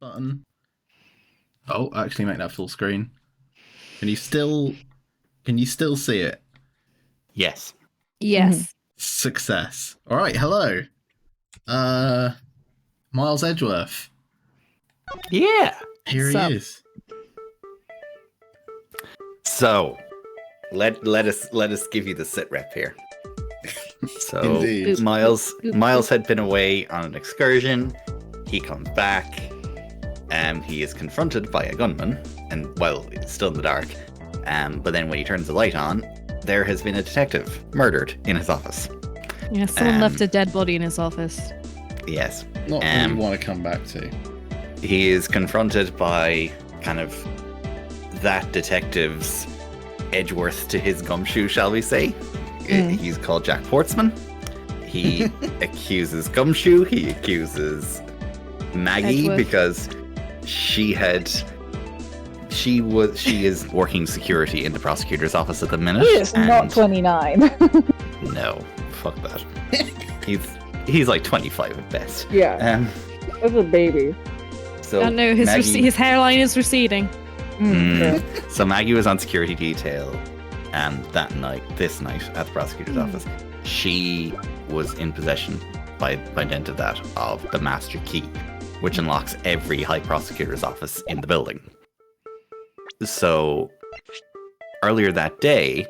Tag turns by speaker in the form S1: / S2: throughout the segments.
S1: button. Oh, actually make that full screen. Can you still see it?
S2: Yes.
S3: Yes.
S1: Success. All right, hello. Miles Edgeworth.
S2: Yeah.
S1: Here he is.
S2: So, let us give you the sit rep here. So,
S1: Indeed.
S2: Miles had been away on an excursion. He comes back. He is confronted by a gunman, and it's still in the dark. But then when he turns the light on, there has been a detective murdered in his office.
S3: Yeah, someone left a dead body in his office.
S2: Yes.
S1: Not that you want to come back to.
S2: He is confronted by kind of that detective's Edgeworth to his gumshoe, shall we say. He's called Jack Portsman. He accuses Gumshoe. He accuses Maggie
S3: Edgeworth.
S2: because she is working security in the prosecutor's office at the minute.
S4: He is not 29.
S2: No, fuck that. He's like 25 at best.
S4: Yeah. That's a baby.
S2: So
S3: I know his hairline is receding.
S4: Yeah.
S2: So Maggie was on security detail this night at the prosecutor's office. She was in possession by dint of that of the master key, which unlocks every high prosecutor's office in the building. So earlier that day,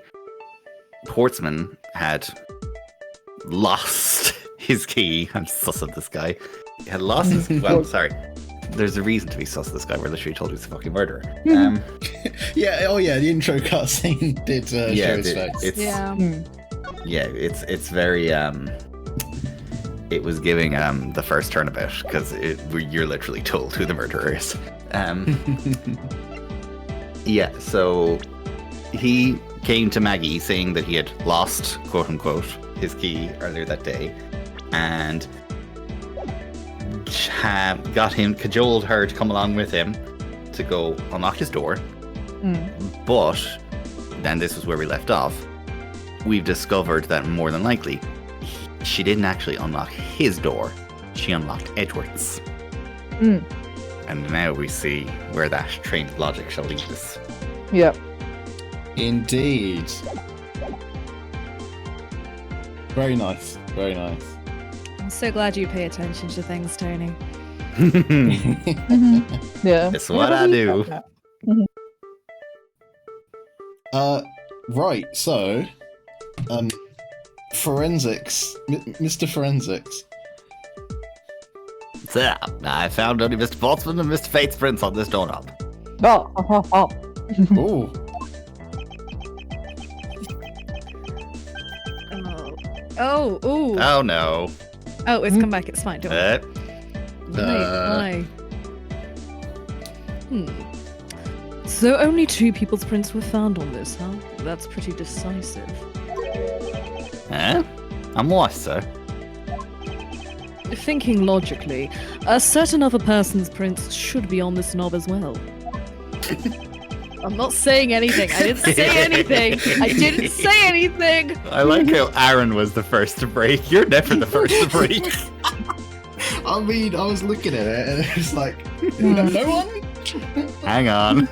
S2: Portsman had lost his key. I'm sus of this guy. He had lost his... Well, sorry. There's a reason to be sus of this guy. We're literally told he's a fucking murderer.
S1: Yeah, the intro cutscene did show his face.
S2: It's very... It was giving the first Turnabout, because you're literally told who the murderer is. Yeah, so he came to Maggie saying that he had lost, quote unquote, his key earlier that day, and cajoled her to come along with him to go unlock his door. But then this is where we left off. We've discovered that more than likely she didn't actually unlock his door. She unlocked Edgeworth's. And now we see where that train of logic shall lead us.
S4: Yep.
S1: Indeed. Very nice. Very nice.
S3: I'm so glad you pay attention to things, Tony.
S4: Yeah.
S2: It's what I do.
S1: Right, so forensics, Mr. Forensics.
S2: So, I found only Mr. Portsman and Mr. Fate's prints on this doorknob.
S4: Oh.
S1: Ooh.
S3: Oh, ooh.
S2: Oh no.
S3: Oh, it's come back. It's fine. Don't worry. So only 2 people's prints were found on this, huh? That's pretty decisive.
S2: And why, sir?
S3: Thinking logically, a certain other person's prints should be on this knob as well. I'm not saying anything. I didn't say anything.
S2: I like how Aaron was the first to break. You're never the first to break.
S1: I mean, I was looking at it and it was like, no one?
S2: Hang on.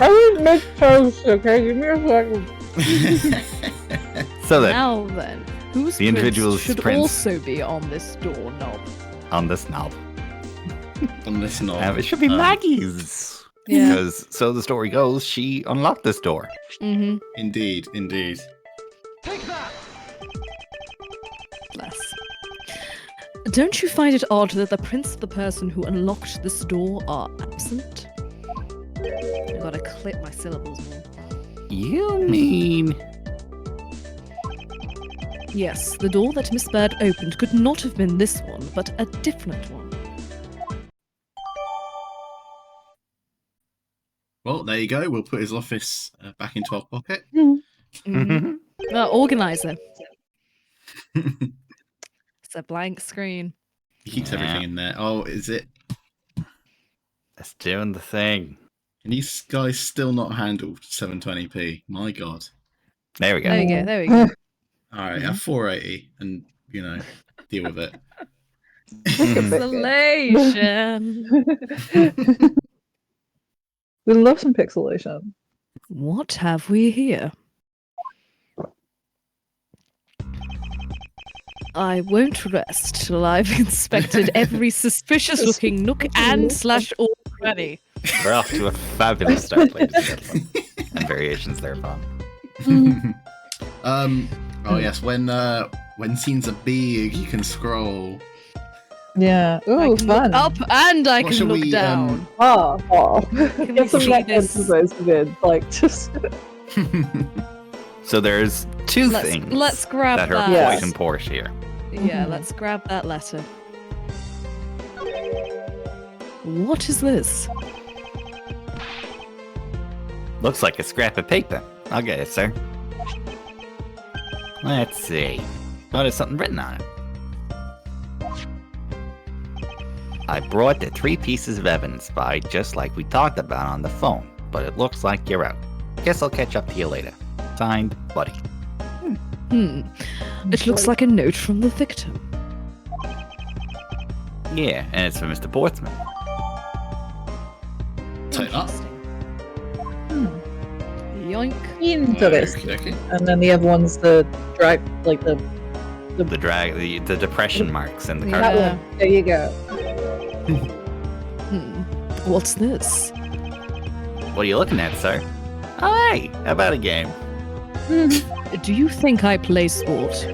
S4: I didn't make toast, okay? Give me a second.
S2: So then,
S3: Now then, whose
S2: The individual's
S3: prints should
S2: prints.
S3: also be on this doorknob?
S2: on this knob.
S1: On this knob.
S2: It should be Maggie's.
S3: Yeah.
S2: Because, so the story goes, she unlocked this door.
S3: Mm-hmm.
S1: Indeed.
S3: Bless. Don't you find it odd that the prints of the person who unlocked this door are absent? I gotta clip my syllables more.
S2: You mean...
S3: Yes, the door that Miss Bird opened could not have been this one, but a different one.
S1: Well, there you go. We'll put his office back into our pocket.
S3: Organizer. It's a blank screen.
S1: He keeps everything in there. Oh, is it?
S2: It's doing the thing.
S1: And these guys still not handled 720p. My God.
S2: There we go.
S3: There we go.
S1: All right, have 480 and, deal with it.
S3: Pixelation.
S4: We love some pixelation.
S3: What have we here? I won't rest till I've inspected every suspicious-looking nook and / or cranny.
S2: We're off to a fabulous start, ladies and gentlemen. And variations thereupon.
S1: Oh yes, when scenes are big, you can scroll.
S4: Yeah.
S3: I
S4: Ooh,
S3: can
S4: fun.
S3: look up and I
S1: What
S3: can
S1: shall
S3: look
S1: we,
S3: down.
S4: Get
S3: we
S4: some
S3: see
S4: necklaces
S3: this?
S4: those good. Like, just.
S2: So there's two
S3: Let's-
S2: things
S3: let's grab
S2: that are
S3: that.
S4: Yes.
S2: quite important here.
S3: Yeah,
S4: Mhm.
S3: let's grab that letter. What is this?
S2: Looks like a scrap of paper. I'll get it, sir. Let's see. Oh, there's something written on it. I brought the 3 pieces of evidence by, just like we talked about on the phone, but it looks like you're out. Guess I'll catch up to you later. Signed, Buddy.
S3: It looks like a note from the victim.
S2: Yeah, and it's for Mr. Portsman.
S1: Take that.
S3: Yoink.
S4: Interesting.
S1: Okay.
S4: And then the other one's the drag, like the
S2: The depression marks in the
S3: Yeah.
S2: car.
S4: that one. There you go.
S3: What's this?
S2: What are you looking at, sir? Oh, hey, how about a game?
S3: Do you think I play sport?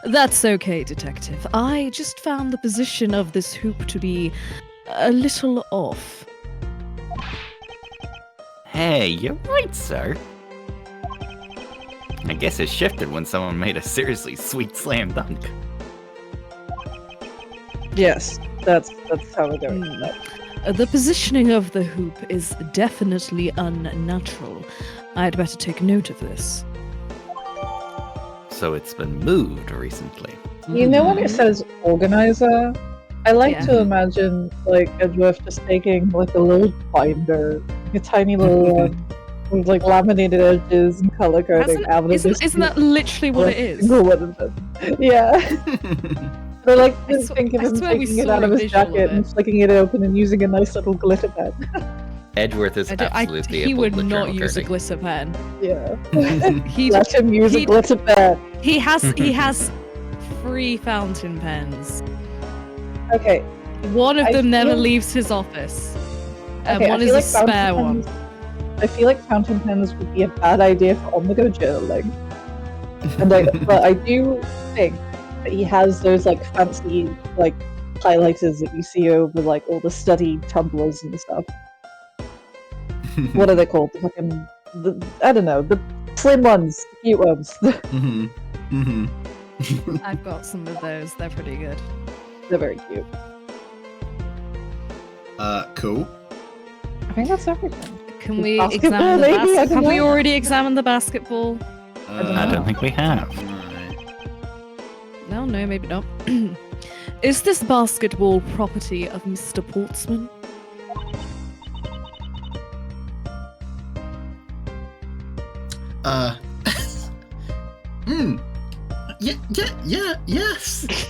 S3: That's okay, detective. I just found the position of this hoop to be a little off.
S2: Hey, you're right, sir. I guess it shifted when someone made a seriously sweet slam dunk.
S4: Yes, that's how we're going.
S3: The positioning of the hoop is definitely unnatural. I'd better take note of this.
S2: So it's been moved recently.
S4: You know when it says organizer? I like
S3: Yeah.
S4: to imagine like Edgeworth just taking like a little binder, a tiny little with like laminated edges and color coding out of this.
S3: Isn't that literally what it is?
S4: single one of them. Yeah. But like
S3: I
S4: just think of
S3: I
S4: him
S3: swear we
S4: taking it
S3: saw
S4: out of
S3: a
S4: his
S3: visual of
S4: jacket and
S3: it.
S4: flicking it open and using a nice little glitter pen.
S2: Edgeworth is absolutely
S3: he
S2: a
S3: would
S2: bullet
S3: not
S2: journal
S3: use a
S2: curly.
S3: glitter pen.
S4: Yeah.
S3: He
S4: Let him use a
S3: he-
S4: glitter pen.
S3: he has 3 fountain pens.
S4: Okay.
S3: One of
S4: I
S3: them never
S4: feel-
S3: leaves his office, and
S4: Okay,
S3: one
S4: I
S3: is
S4: feel
S3: a
S4: like fountain
S3: spare one.
S4: pens- I feel like fountain pens would be a bad idea for on-the-go journaling. But I do think that he has those like fancy like highlighters that you see over like all the study tumblers and stuff. What are they called? I don't know, the slim ones, the cute ones.
S3: I've got some of those. They're pretty good.
S4: They're very cute.
S1: Cool.
S4: I think that's everything.
S3: Can we
S4: Basketball,
S3: examine the
S4: maybe? I
S3: basket?
S4: don't
S3: Have we
S4: know.
S3: already examined the basketball?
S2: I don't think we have.
S3: No, maybe not. Is this basketball property of Mr. Portsman?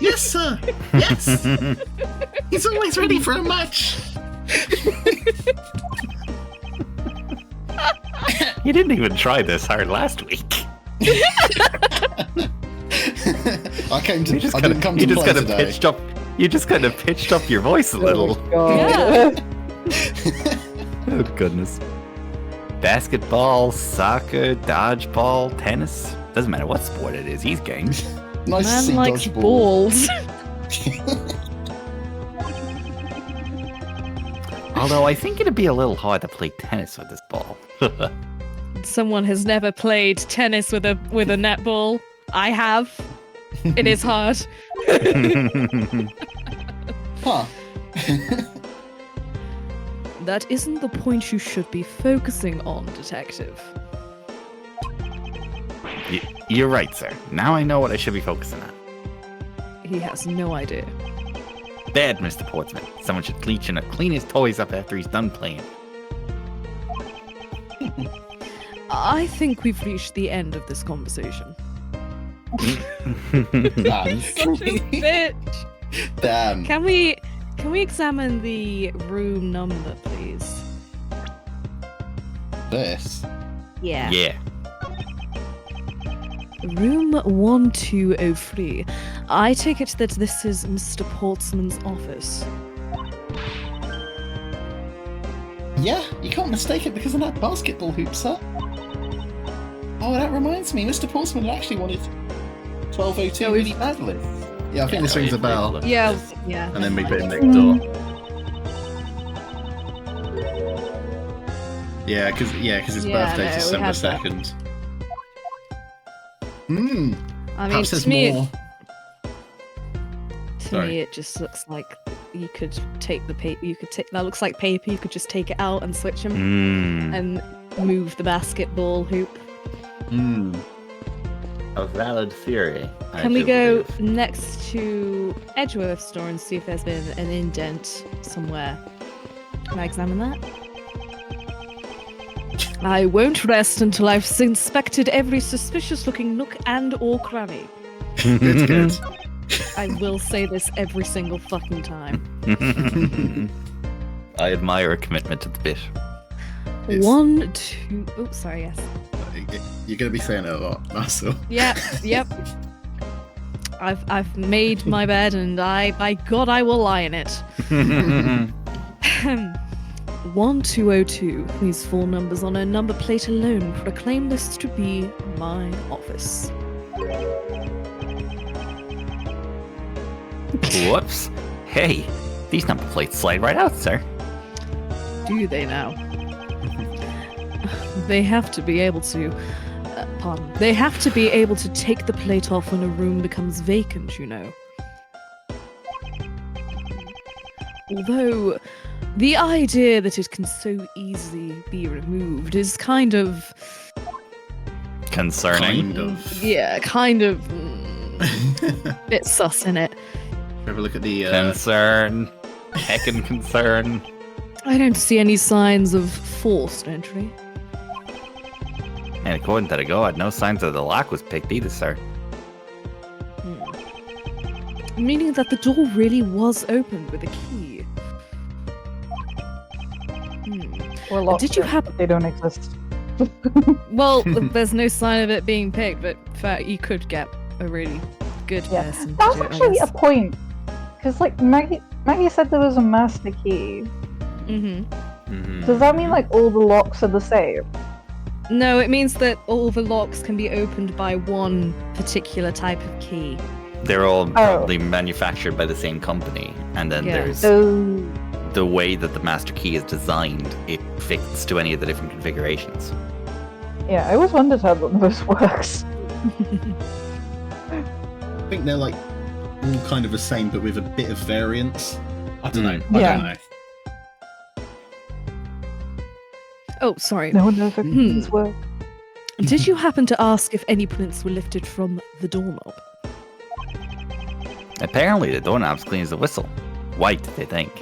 S1: Yes, sir. Yes. He's always ready for a match.
S2: You didn't even try this hard last week.
S1: I came to.
S2: You just
S1: I
S2: kind
S1: didn't come
S2: of,
S1: to
S2: you just
S1: play
S2: kind of
S1: today.
S2: pitched up. You just kind of pitched up your voice a little.
S4: Oh, God.
S2: Oh goodness. Basketball, soccer, dodgeball, tennis. Doesn't matter what sport it is. He's game.
S1: Nice to
S3: Man
S1: see
S3: likes
S1: dodgeball.
S3: balls.
S2: Although I think it'd be a little hard to play tennis with this ball.
S3: Someone has never played tennis with a netball. I have. It is hard.
S1: Huh.
S3: That isn't the point you should be focusing on, detective.
S2: You're right, sir. Now I know what I should be focusing on.
S3: He has no idea.
S2: Bad, Mr. Portsman. Someone should clean his toys up after he's done playing.
S3: I think we've reached the end of this conversation.
S1: Damn.
S3: Such a bitch.
S1: Damn.
S3: Can we examine the room number, please?
S1: This.
S3: Yeah.
S2: Yeah.
S3: Room 1203. I take it that this is Mr. Portsman's office.
S1: Yeah, you can't mistake it because of that basketball hoop, sir. Oh, that reminds me, Mr. Portsman actually wanted 1202 really badly. Yeah, I think this rings a bell.
S3: Yeah, yeah.
S1: And then we put him next door. Yeah, because his birthday's December 2nd. Hmm.
S3: I mean,
S1: Perhaps there's
S3: to me,
S1: more.
S3: to me, it just looks like you could take the paper. You could take that looks like paper. You could just take it out and switch them and move the basketball hoop.
S1: Hmm.
S2: A valid theory.
S3: Can we go next to Edgeworth store and see if there's been an indent somewhere? Can I examine that? I won't rest until I've inspected every suspicious-looking nook and or cranny.
S1: Good.
S3: I will say this every single fucking time.
S2: I admire a commitment to the bit.
S1: It's-
S3: 1, 2. Oh, sorry. Yes.
S1: You're going to be saying it a lot, that's all.
S3: Yep. I've made my bed, and by God, I will lie in it. 1202. These four numbers on a number plate alone proclaim this to be my office.
S2: Whoops. Hey, these number plates slide right out, sir.
S3: Do they now? They have to be able to. Pardon. They have to be able to take the plate off when a room becomes vacant, you know. Although, the idea that it can so easily be removed is kind of.
S2: Concerning.
S1: Kind of.
S3: Yeah, kind of. Bit sus in it.
S1: Have a look at the.
S2: Concern. Heckin' concern.
S3: I don't see any signs of forced entry.
S2: And according to the guard, no signs that the lock was picked either, sir.
S3: Meaning that the door really was opened with a key.
S4: Or locked.
S3: Did you have?
S4: They don't exist.
S3: Well, there's no sign of it being picked, but you could get a really good
S4: Yeah,
S3: person.
S4: that's
S3: to do it, I
S4: actually a
S3: guess.
S4: point. Because like Maggie said there was a master key. Does that mean like all the locks are the same?
S3: No, it means that all the locks can be opened by one particular type of key.
S2: They're all probably manufactured by the same company, and then
S3: Yeah.
S2: there's
S4: Oh,
S2: the way that the master key is designed. It fits to any of the different configurations.
S4: yeah. I always wondered how this works.
S1: I think they're like all kind of the same, but with a bit of variance. I don't know. I
S4: Yeah.
S1: don't know.
S3: Oh, sorry.
S4: No one knows how keys work.
S3: Did you happen to ask if any prints were lifted from the doorknob?
S2: Apparently, the doorknob's clean as a whistle. White, they think.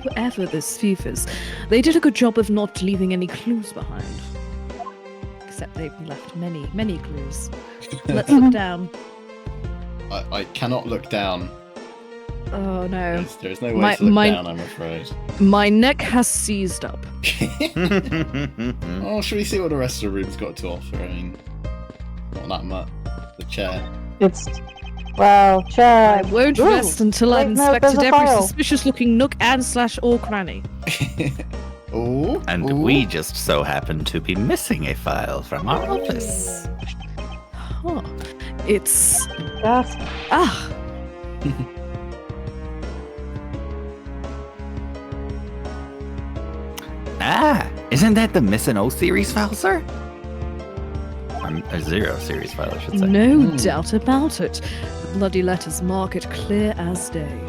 S3: Whoever this thief is, they did a good job of not leaving any clues behind. Except they've left many, many clues. Let's look down.
S1: I cannot look down.
S3: Oh no.
S1: There's no way to look
S3: my-
S1: down, I'm afraid.
S3: My neck has seized up.
S1: Oh, should we see what the rest of the room's got to offer? I mean, not that much. The chair.
S4: It's wow,
S3: I
S4: Chad.
S3: won't
S4: Ooh,
S3: rest until I've
S4: wait, no, there's
S3: inspected
S4: a
S3: every
S4: file.
S3: suspicious-looking nook and / or cranny.
S1: Oh,
S2: And
S1: ooh.
S2: we just so happen to be missing a file from our office.
S3: Huh. It's
S4: That's
S2: Ah, isn't that the Missing O series file, sir? A Zero series file, I should say.
S3: no doubt about it. The bloody letters mark it clear as day.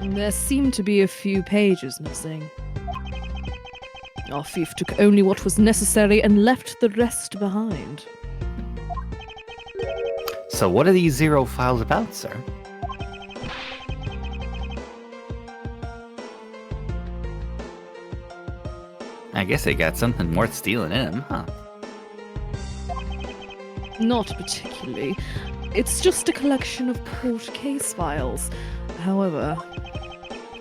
S3: There seem to be a few pages missing. Our thief took only what was necessary and left the rest behind.
S2: So what are these Zero files about, sir? I guess they got something worth stealing in them, huh?
S3: Not particularly. It's just a collection of court case files. However,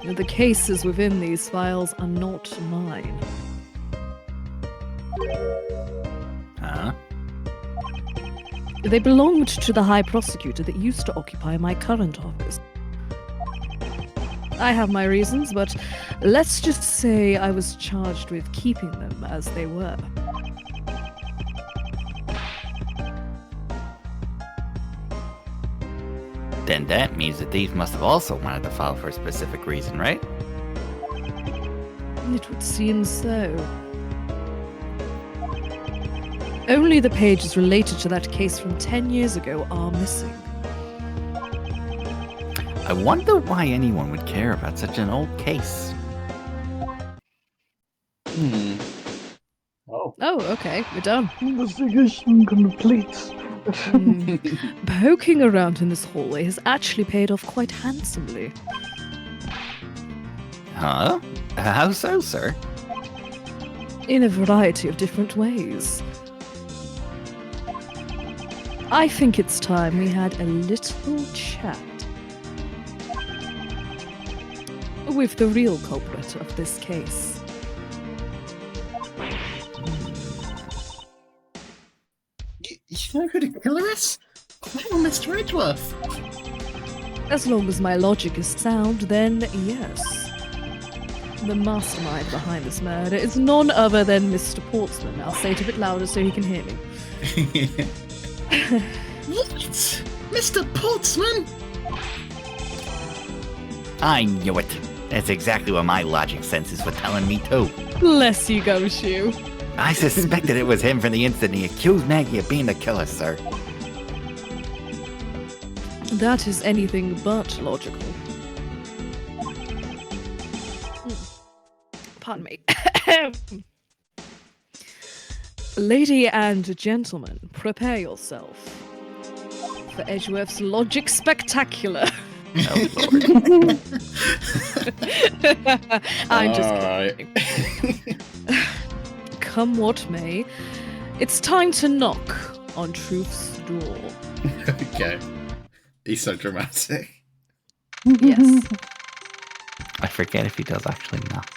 S3: the cases within these files are not mine.
S2: Huh?
S3: They belonged to the High Prosecutor that used to occupy my current office. I have my reasons, but let's just say I was charged with keeping them as they were.
S2: Then that means the thief must have also wanted the file for a specific reason, right?
S3: It would seem so. Only the pages related to that case from 10 years ago are missing.
S2: I wonder why anyone would care about such an old case.
S3: Oh, okay, we're done.
S4: Investigation complete.
S3: Poking around in this hallway has actually paid off quite handsomely.
S2: Huh? How so, sir?
S3: In a variety of different ways. I think it's time we had a little chat with the real culprit of this case.
S1: You know who the killer is? Well, Mr. Edgeworth.
S3: As long as my logic is sound, then yes. The mastermind behind this murder is none other than Mr. Portsman. I'll say it a bit louder so he can hear me.
S1: What? Mr. Portsman?
S2: I knew it. That's exactly what my logic senses were telling me too.
S3: Bless you, Gumshoe.
S2: I suspected it was him from the instant he accused Maggie of being the killer, sir.
S3: That is anything but logical. Pardon me. Lady and gentlemen, prepare yourself for Edgeworth's Logic Spectacular.
S2: Oh, Lord.
S3: I'm just kidding. Come what may, it's time to knock on truth's door.
S1: Okay. He's so dramatic.
S3: Yes.
S2: I forget if he does actually knock.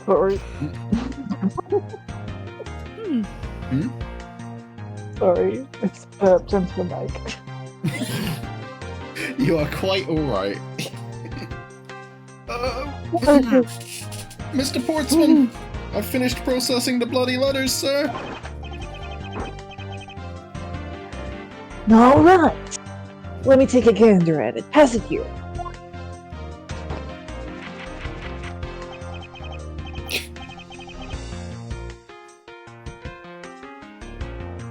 S4: Sorry. Sorry, it's burped into the mic.
S1: You are quite alright. Mr. Portsman, I've finished processing the bloody letters, sir.
S4: Alright. Let me take a gander at it. Pass it here.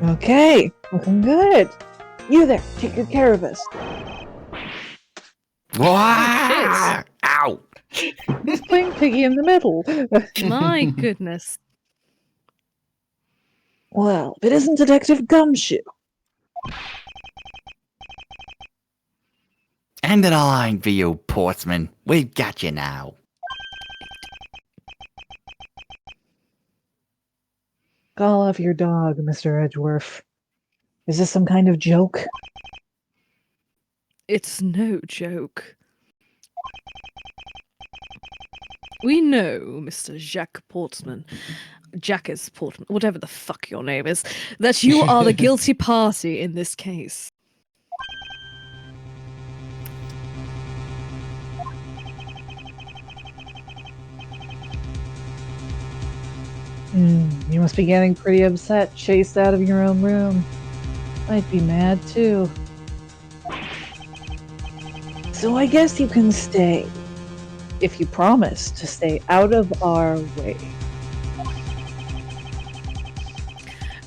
S4: Okay, looking good. You there, take good care of us.
S2: Wah! Ow!
S4: Who's playing Piggy in the middle?
S3: My goodness.
S4: Well, if it isn't Detective Gumshoe.
S2: End of the line for you, Portsman. We've got you now.
S4: Call off your dog, Mr. Edgeworth. Is this some kind of joke?
S3: It's no joke. We know, Mr. Jacques Portsman, whatever the fuck your name is, that you are the guilty party in this case.
S4: You must be getting pretty upset, chased out of your own room. I'd be mad too. So I guess you can stay, if you promise to stay out of our way.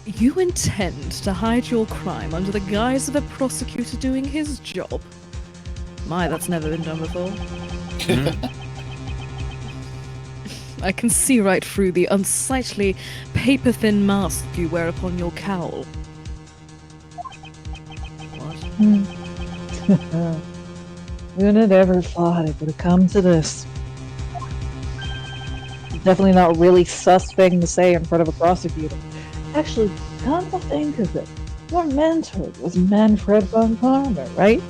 S3: You intend to hide your crime under the guise of a prosecutor doing his job? My, that's never been done before. I can see right through the unsightly, paper-thin mask you wear upon your cowl. What?
S4: Who'd have ever thought it would have come to this? Definitely not a really sus thing to say in front of a prosecutor. Actually, come to think of it, your mentor was Manfred von Karma, right?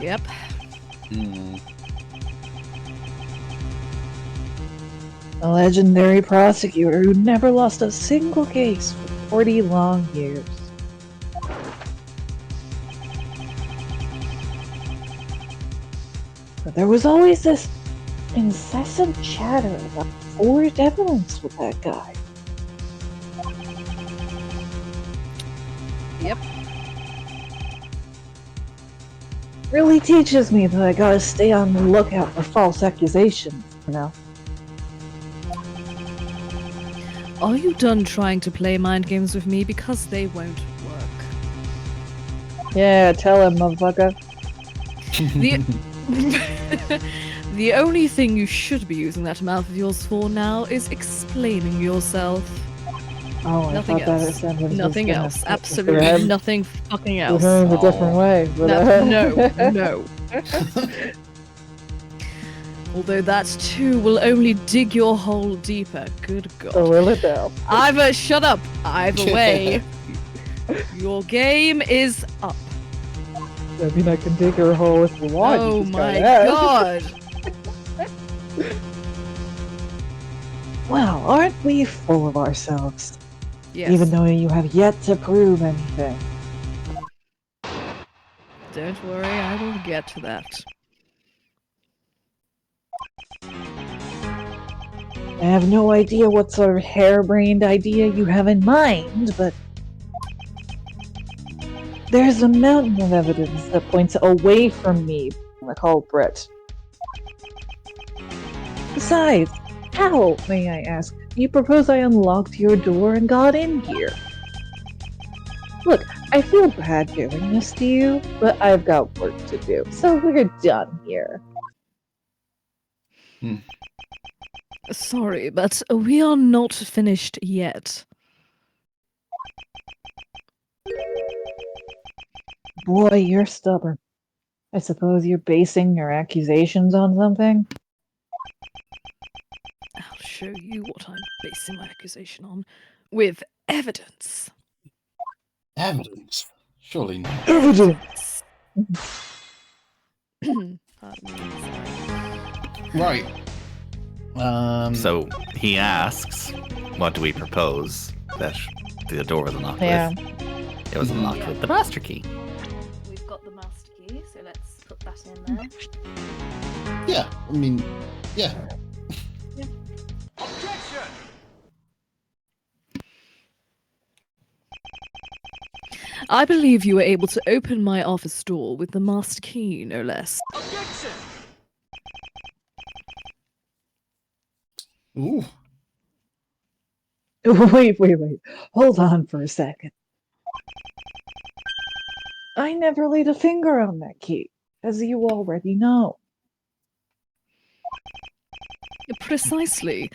S3: Yep.
S4: A legendary prosecutor who never lost a single case for 40 long years. But there was always this incessant chatter about forged evidence with that guy.
S3: Yep.
S4: Really teaches me that I gotta stay on the lookout for false accusations, you know?
S3: Are you done trying to play mind games with me? Because they won't work.
S4: Yeah, tell him, motherfucker.
S3: The only thing you should be using that mouth of yours for now is explaining yourself.
S4: Oh,
S3: Nothing
S4: I thought
S3: else.
S4: that sentence
S3: Nothing
S4: was
S3: else.
S4: gonna
S3: Absolutely nothing fucking else.
S4: a different way. But,
S3: No. Although that too will only dig your hole deeper. Good God.
S4: So will it now?
S3: Either shut up. Either way, your game is up.
S4: I mean, I can dig her hole if you want.
S3: Oh
S4: you just
S3: my
S4: gotta ask.
S3: God.
S4: Wow, aren't we full of ourselves?
S3: Yes.
S4: Even though you have yet to prove anything.
S3: Don't worry, I will get to that.
S4: I have no idea what sort of harebrained idea you have in mind, but there's a mountain of evidence that points away from me, the culprit. Besides, how, may I ask, do you propose I unlocked your door and got in here? Look, I feel bad doing this to you, but I've got work to do, so we're done here.
S3: Sorry, but we are not finished yet.
S4: Boy, you're stubborn. I suppose you're basing your accusations on something?
S3: I'll show you what I'm basing my accusation on. With evidence.
S1: Evidence? Surely not.
S4: Evidence!
S3: Pardon me, sorry.
S1: Right.
S2: So he asks, what do we propose that the door was unlocked
S4: Yeah.
S2: with? It was unlocked with the master key.
S3: We've got the master key, so let's put that in there.
S1: Yeah, I mean, yeah.
S3: I believe you were able to open my office door with the master key, no less.
S1: Ooh.
S4: Wait. Hold on for a second. I never laid a finger on that key, as you already know.
S3: Precisely.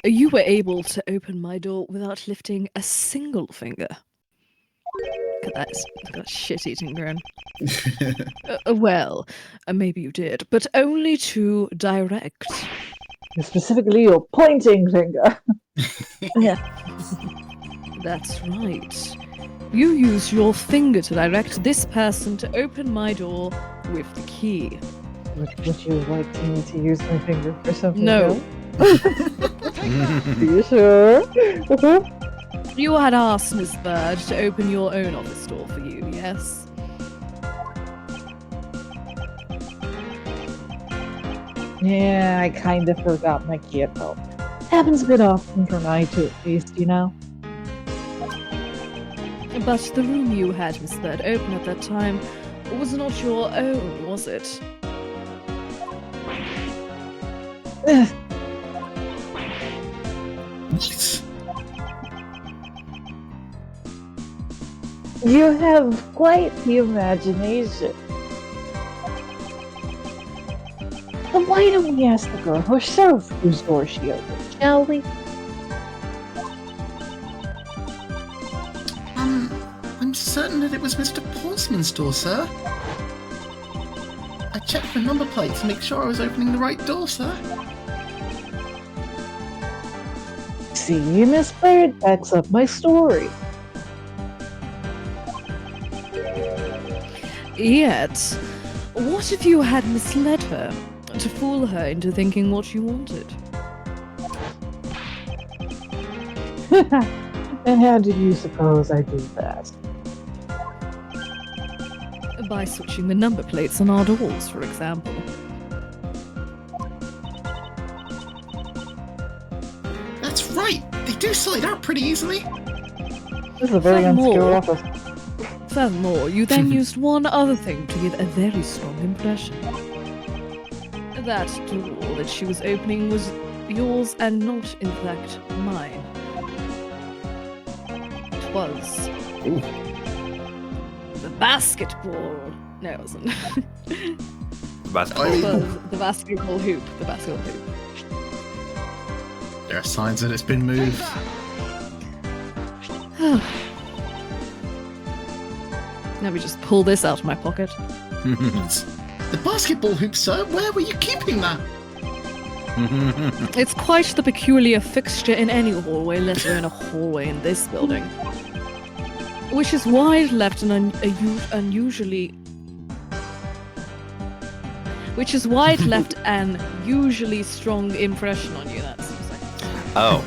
S3: You were able to open my door without lifting a single finger. Look at that shit-eating grin. Well, maybe you did, but only to direct.
S4: Specifically your pointing finger. Yeah.
S3: That's right. You use your finger to direct this person to open my door with the key.
S4: Would you like me to use my finger for something
S3: No.
S4: else? Are you sure?
S3: You had asked Miss Bird to open your own office door for you, yes?
S4: Yeah, I kind of forgot my key at home. Happens a bit often for me too, at least, you know?
S3: But the room you had Miss Bird open at that time was not your own, was it?
S1: What?
S4: You have quite the imagination. Then why don't we ask the girl herself whose door she opened, shall we?
S1: I'm certain that it was Mr. Portsman's door, sir. I checked the number plate to make sure I was opening the right door, sir.
S4: See, Miss Bird backs up my story.
S3: Yet, what if you had misled her to fool her into thinking what you wanted?
S4: And how did you suppose I did that?
S3: By switching the number plates on our doors, for example.
S1: That's right! They do slide out pretty easily!
S4: This is a very
S3: Furthermore-
S4: unsecure office.
S3: Furthermore, you then used one other thing to give a very strong impression. That door that she was opening was yours and not, in fact, mine. It was
S1: Ooh.
S3: the basketball. No, it wasn't.
S2: Basketball.
S3: It was the basketball hoop. The basketball hoop.
S1: There are signs that it's been moved.
S3: Let me just pull this out of my pocket.
S1: The basketball hoop, sir? Where were you keeping that?
S3: It's quite the peculiar fixture in any hallway, let alone a hallway in this building. Which is why it left an unusually strong impression on you. That seems like.
S2: Oh.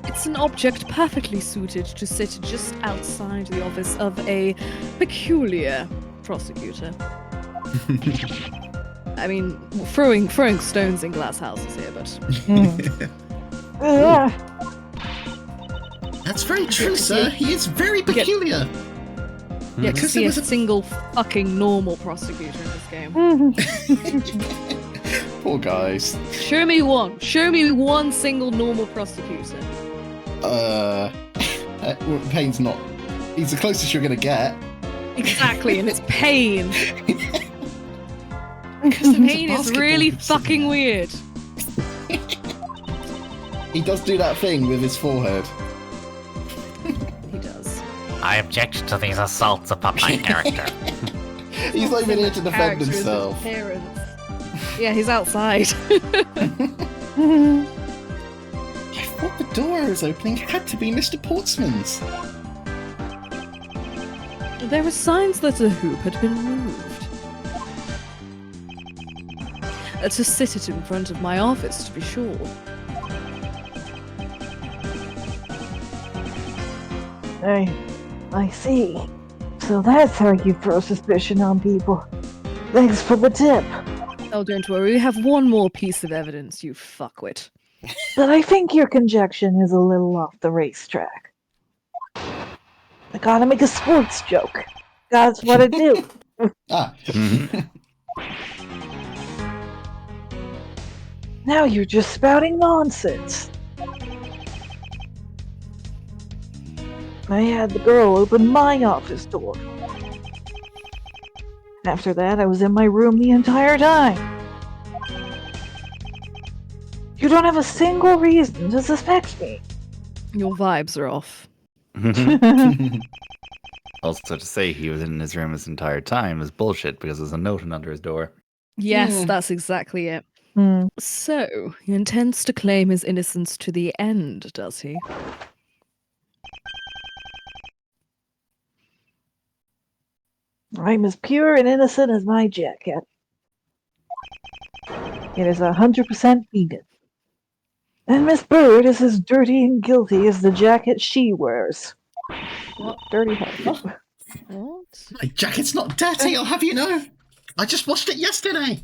S3: It's an object perfectly suited to sit just outside the office of a peculiar prosecutor. I mean, throwing stones in glass houses here, but
S1: That's very true, sir. He is very peculiar.
S3: yeah, to
S1: Because
S3: see
S1: it
S3: a
S1: was a-
S3: single fucking normal prosecutor in this game.
S1: Poor guys.
S3: Show me one. Show me one single normal prosecutor.
S1: Payne's not. He's the closest you're gonna get.
S3: Exactly, and it's Pain.
S1: Because
S3: Pain is really fucking weird.
S1: He does do that thing with his forehead.
S3: He does.
S5: I object to these assaults upon my character.
S1: He's not even here to defend
S3: Character is his
S1: himself.
S3: appearance. Yeah, he's outside.
S1: I thought the door I was opening had to be Mr. Portsman's.
S3: There were signs that the hoop had been moved. To sit it in front of my office, to be sure.
S4: I see. So that's how you throw suspicion on people. Thanks for the tip.
S3: Oh, don't worry, we have one more piece of evidence, you fuckwit.
S4: But I think your conjecture is a little off the racetrack. I gotta make a sports joke. That's what I do.
S1: Ah.
S4: Now you're just spouting nonsense. I had the girl open my office door. After that, I was in my room the entire time. You don't have a single reason to suspect me.
S3: Your vibes are off.
S2: Also, to say he was in his room his entire time is bullshit because there's a note under his door.
S3: Yes, that's exactly it. So, he intends to claim his innocence to the end, does he?
S4: I'm as pure and innocent as my jacket. It is 100% vegan. And Miss Bird is as dirty and guilty as the jacket she wears.
S3: What?
S4: Dirty head.
S3: What?
S1: My jacket's not dirty, I'll have you know. I just washed it yesterday.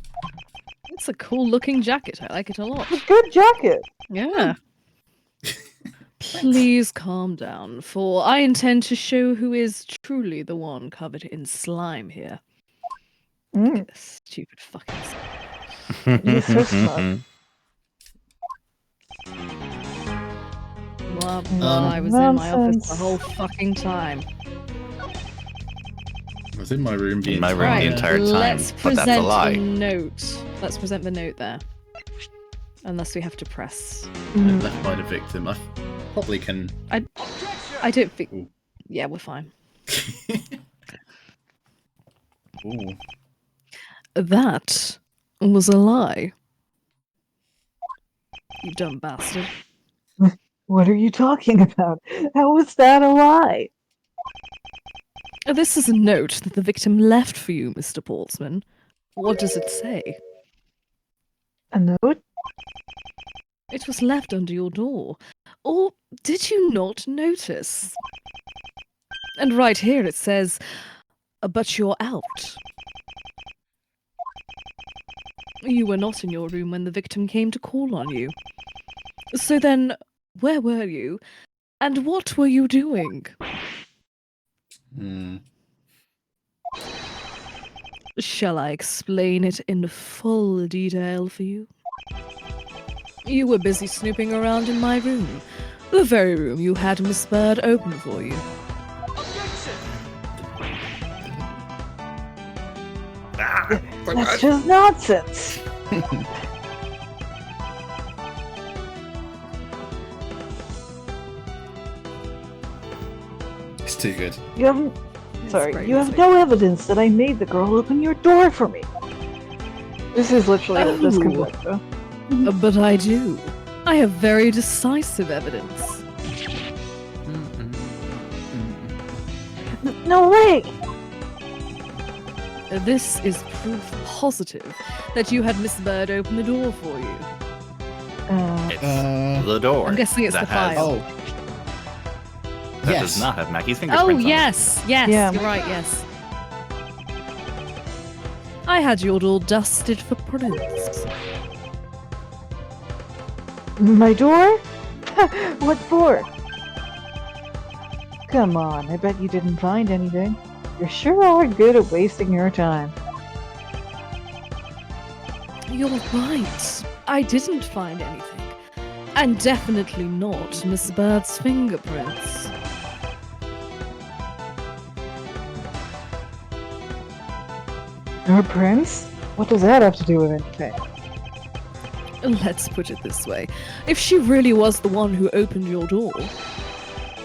S3: It's a cool looking jacket. I like it a lot.
S4: Good jacket.
S3: Yeah. Please calm down, for I intend to show who is truly the one covered in slime here. Look at this stupid fucking slime.
S4: You're so smart.
S3: Blah, blah, I was in my office the
S4: Nonsense.
S3: whole fucking time.
S1: I was in my room
S2: In my room
S3: Right,
S2: the entire time,
S3: let's
S2: but that's a
S3: present
S2: lie.
S3: the note. Let's present the note there. Unless we have to press.
S1: I'm left by the victim. I probably can.
S3: I don't think.
S1: Ooh.
S3: Yeah, we're fine.
S1: Ooh.
S3: That was a lie. You dumb bastard.
S4: What are you talking about? How was that a lie?
S3: This is a note that the victim left for you, Mr. Portsman. What does it say?
S4: A note?
S3: It was left under your door. Or did you not notice? And right here it says, but you're out. You were not in your room when the victim came to call on you. So then, where were you? And what were you doing? Shall I explain it in full detail for you? You were busy snooping around in my room. The very room you had Miss Bird open for you.
S4: That's just nonsense.
S1: It's too good.
S4: You haven't.
S3: It's
S4: Sorry,
S3: crazy.
S4: you have no evidence that I made the girl open your door for me. This is literally what this could be, though.
S3: But I do. I have very decisive evidence.
S4: No way!
S3: This is proof positive that you had Miss Bird open the door for you.
S2: It's the door.
S3: I'm guessing it's
S2: that
S3: the
S2: has-
S3: file.
S1: Oh.
S2: That
S1: Yes.
S2: does not have Maggie's
S3: Oh,
S2: fingerprints on it.
S3: yes, yes,
S4: Yeah.
S3: you're right, yes. I had your door dusted for prints.
S4: My door? What for? Come on, I bet you didn't find anything. You sure are good at wasting your time.
S3: You're right. I didn't find anything. And definitely not Miss Bird's fingerprints.
S4: Her prince? What does that have to do with anything?
S3: Let's put it this way. If she really was the one who opened your door,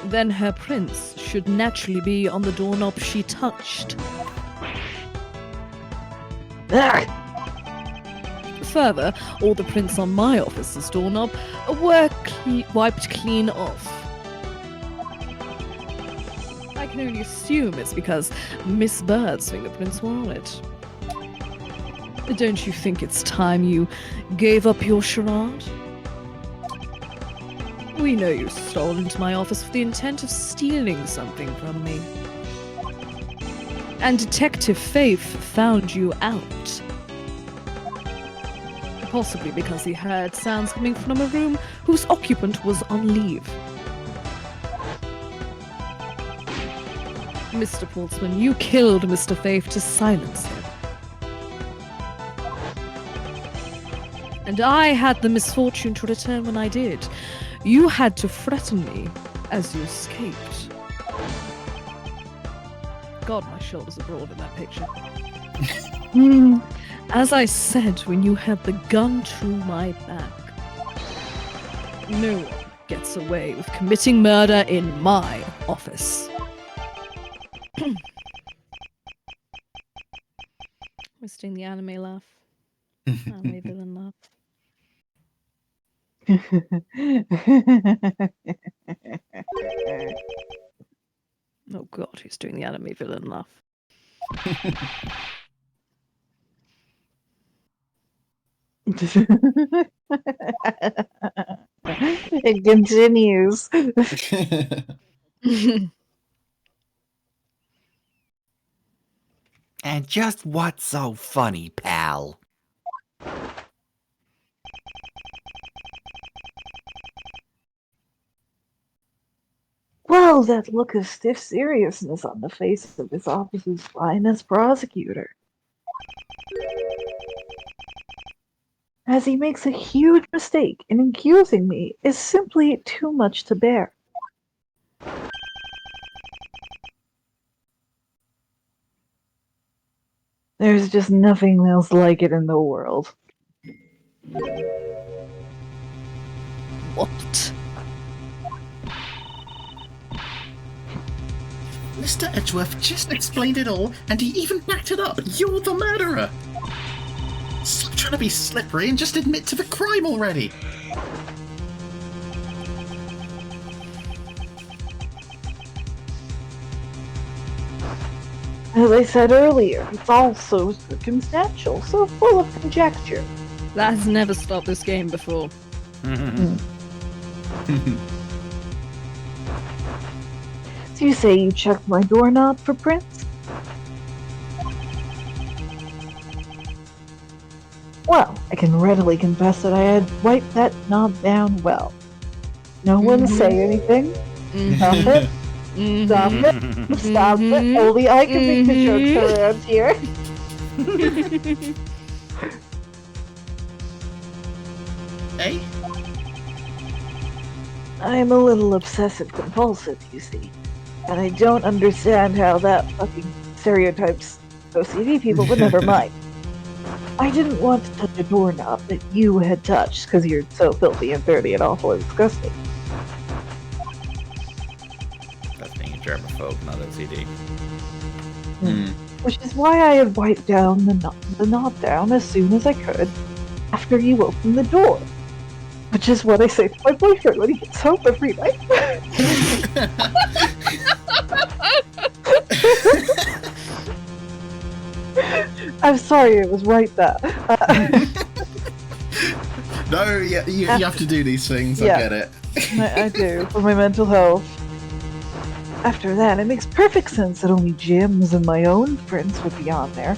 S3: then her prints should naturally be on the doorknob she touched.
S4: Ugh!
S3: Further, all the prints on my office's doorknob were wiped clean off. I can only assume it's because Miss Bird's fingerprints were on it. Don't you think it's time you gave up your charade? We know you stole into my office with the intent of stealing something from me. And Detective Faith found you out. Possibly because he heard sounds coming from a room whose occupant was on leave. Mr. Portsman, you killed Mr. Faith to silence him. And I had the misfortune to return when I did. You had to threaten me as you escaped. God, my shoulders are broad in that picture. As I said when you had the gun to my back, no one gets away with committing murder in my office. We're doing the anime laugh. Anime villain laugh. Oh god, who's doing the anime villain laugh?
S4: It continues.
S2: And just what's so funny, pal?
S4: Well, that look of stiff seriousness on the face of his office's finest prosecutor. As he makes a huge mistake in accusing me is simply too much to bear. There's just nothing else like it in the world.
S3: What?
S1: Mr. Edgeworth just explained it all, and he even backed it up. You're the murderer! Stop trying to be slippery and just admit to the crime already!
S4: As I said earlier, it's all so circumstantial, so full of conjecture.
S3: That has never stopped this game before.
S4: So you say you checked my doorknob for prints? Well, I can readily confess that I had wiped that knob down well. No one say anything. Stop it. Stop it. Stop it. Only I can make the jokes around here.
S1: Eh?
S4: I'm a little obsessive compulsive, you see. And I don't understand how that fucking stereotypes OCD people, but never mind. I didn't want to touch a doorknob that you had touched because you're so filthy and dirty and awful and disgusting.
S2: That's being a germaphobe, not OCD.
S4: Which is why I had wiped down the knob down as soon as I could after you opened the door. Which is what I say to my boyfriend when he gets home every night. I'm sorry, it was right there.
S1: No, yeah, you have to do these things,
S4: Yeah.
S1: I get it.
S4: I do, for my mental health. After that, it makes perfect sense that only Jim's and my own prints would be on there.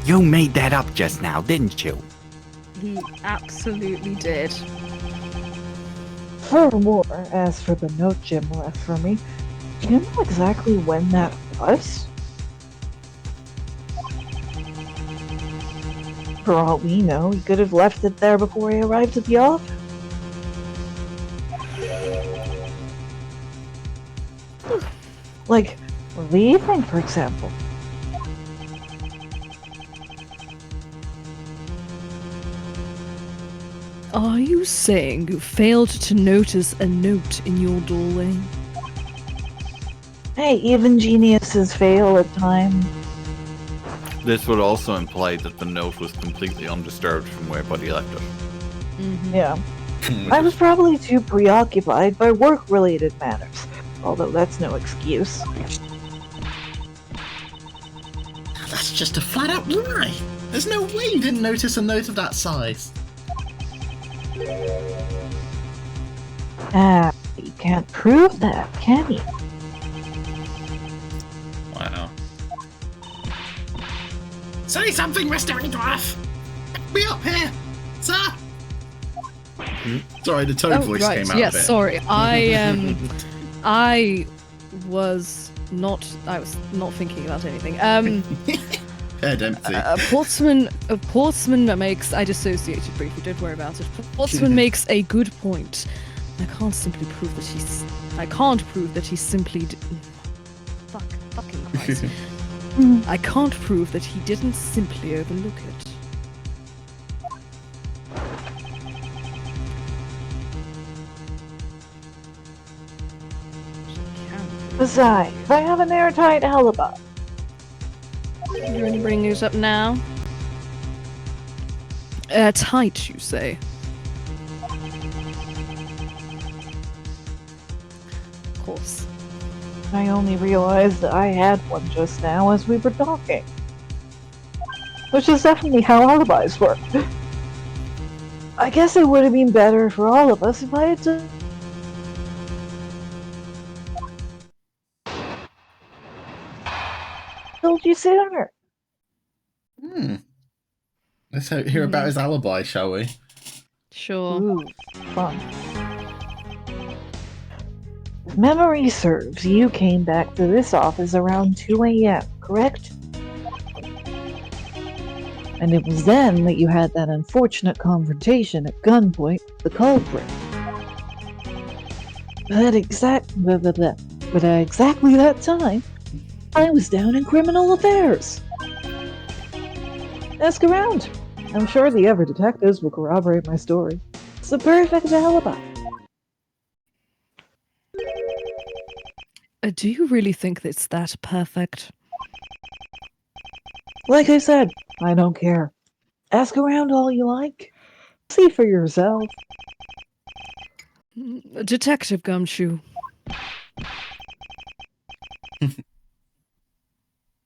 S2: You made that up just now, didn't you?
S3: He absolutely did.
S4: Furthermore, as for the note Jim left for me, do you know exactly when that was? For all we know, he could have left it there before he arrived at the office. Like, the evening, for example.
S3: Are you saying you failed to notice a note in your doorway?
S4: Hey, even geniuses fail at times.
S2: This would also imply that the note was completely undisturbed from where Buddy left it.
S4: Yeah. I was probably too preoccupied by work-related matters, although that's no excuse.
S1: That's just a flat-out lie! There's no way you didn't notice a note of that size.
S4: Ah, you can't prove that, can you?
S1: Wow. Say something, Mr. Edgeworth! Back me up here, sir! Sorry, the tone voice came out
S3: Yes,
S1: of it.
S3: sorry. I was not thinking about anything.
S1: Head empty.
S3: Portsman makes. I dissociated briefly. Don't worry about it. Portsman makes a good point. I can't prove that he simply. Fucking Christ. I can't prove that he didn't simply overlook it.
S4: Besides, I have an airtight alibi.
S3: You're only bringing it up now? Tight, you say? Of course.
S4: I only realized that I had one just now as we were talking. Which is definitely how alibis work. I guess it would have been better for all of us if I had told you sooner.
S1: Let's hear about his alibi, shall we?
S3: Sure.
S4: Ooh, fun. If memory serves, you came back to this office around 2 a.m., correct? And it was then that you had that unfortunate confrontation at gunpoint with the culprit. But at exactly that time, I was down in criminal affairs. Ask around. I'm sure the other detectives will corroborate my story. It's the perfect alibi.
S3: Do you really think it's that perfect?
S4: Like I said, I don't care. Ask around all you like. See for yourself.
S3: Detective Gumshoe.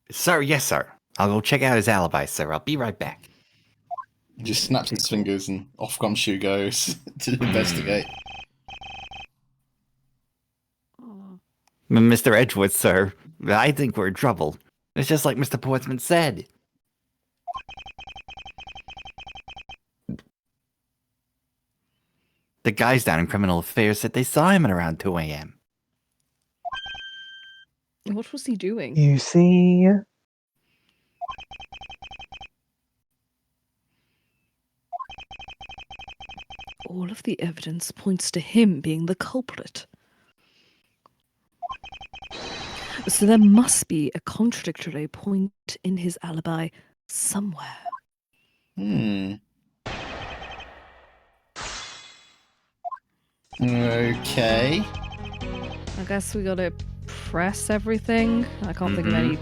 S2: Sir, yes, sir. I'll go check out his alibi, sir. I'll be right back.
S1: He just snaps his fingers and off Gumshoe goes to investigate.
S2: Mr. Edgeworth, sir, I think we're in trouble. It's just like Mr. Portsmouth said. The guys down in criminal affairs said they saw him at around 2 a.m.
S3: What was he doing?
S4: You see?
S3: All of the evidence points to him being the culprit. So there must be a contradictory point in his alibi somewhere.
S1: Okay.
S3: I guess we gotta press everything. I can't think of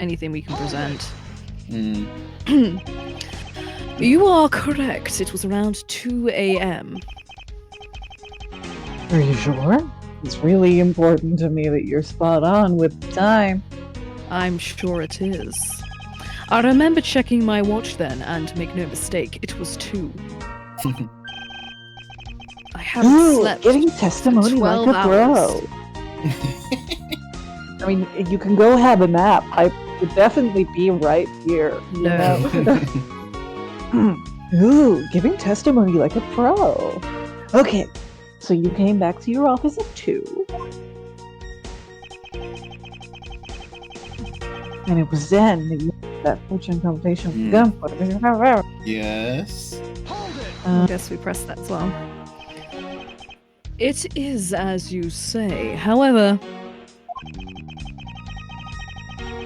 S3: anything we can present. You are correct. It was around 2 a.m.
S4: Are you sure? It's really important to me that you're spot on with the time.
S3: I'm sure it is. I remember checking my watch then, and make no mistake, it was 2. I haven't slept
S4: giving testimony
S3: for
S4: like
S3: 12
S4: a pro.
S3: hours.
S4: I mean, you can go have a nap. I would definitely be right here. You
S3: No.
S4: know? Ooh, giving testimony like a pro. Okay, so you came back to your office at 2. And it was then that you had that fortune conversation with gunfire.
S1: Yes.
S3: I guess we pressed that as well. It is as you say. However,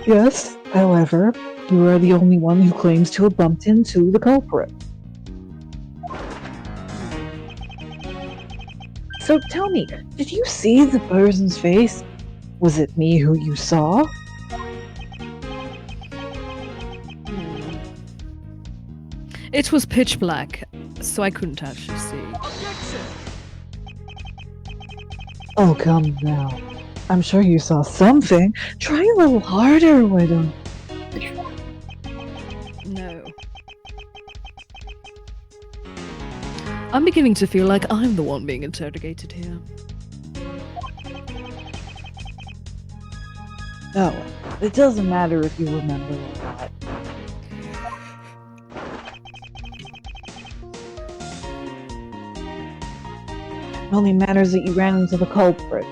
S4: Yes, however, you are the only one who claims to have bumped into the culprit. So tell me, did you see the person's face? Was it me who you saw?
S3: it was pitch black, so I couldn't actually see.
S4: Oh, come now. I'm sure you saw something. Try a little harder, why don't you?
S3: No. I'm beginning to feel like I'm the one being interrogated here.
S4: No, it doesn't matter if you remember or not. It only matters that you ran into the culprit.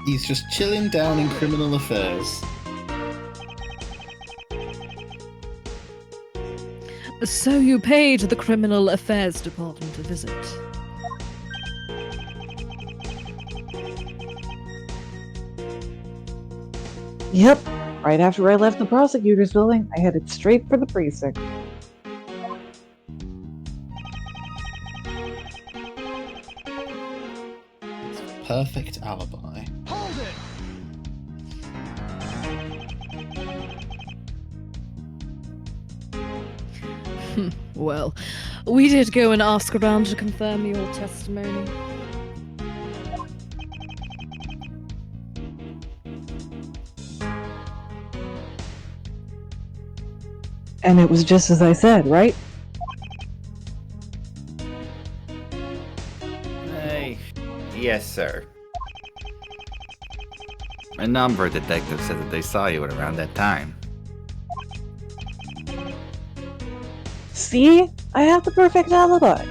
S1: He's just chilling down in criminal affairs.
S3: So you paid the Criminal Affairs Department a visit?
S4: Yep, right after I left the prosecutor's building, I headed straight for the precinct.
S1: Perfect alibi.
S3: Well, we did go and ask around to confirm your testimony.
S4: And it was just as I said, right?
S2: Hey. Yes, sir. A number of detectives said that they saw you at around that time.
S4: See? I have the perfect alibi.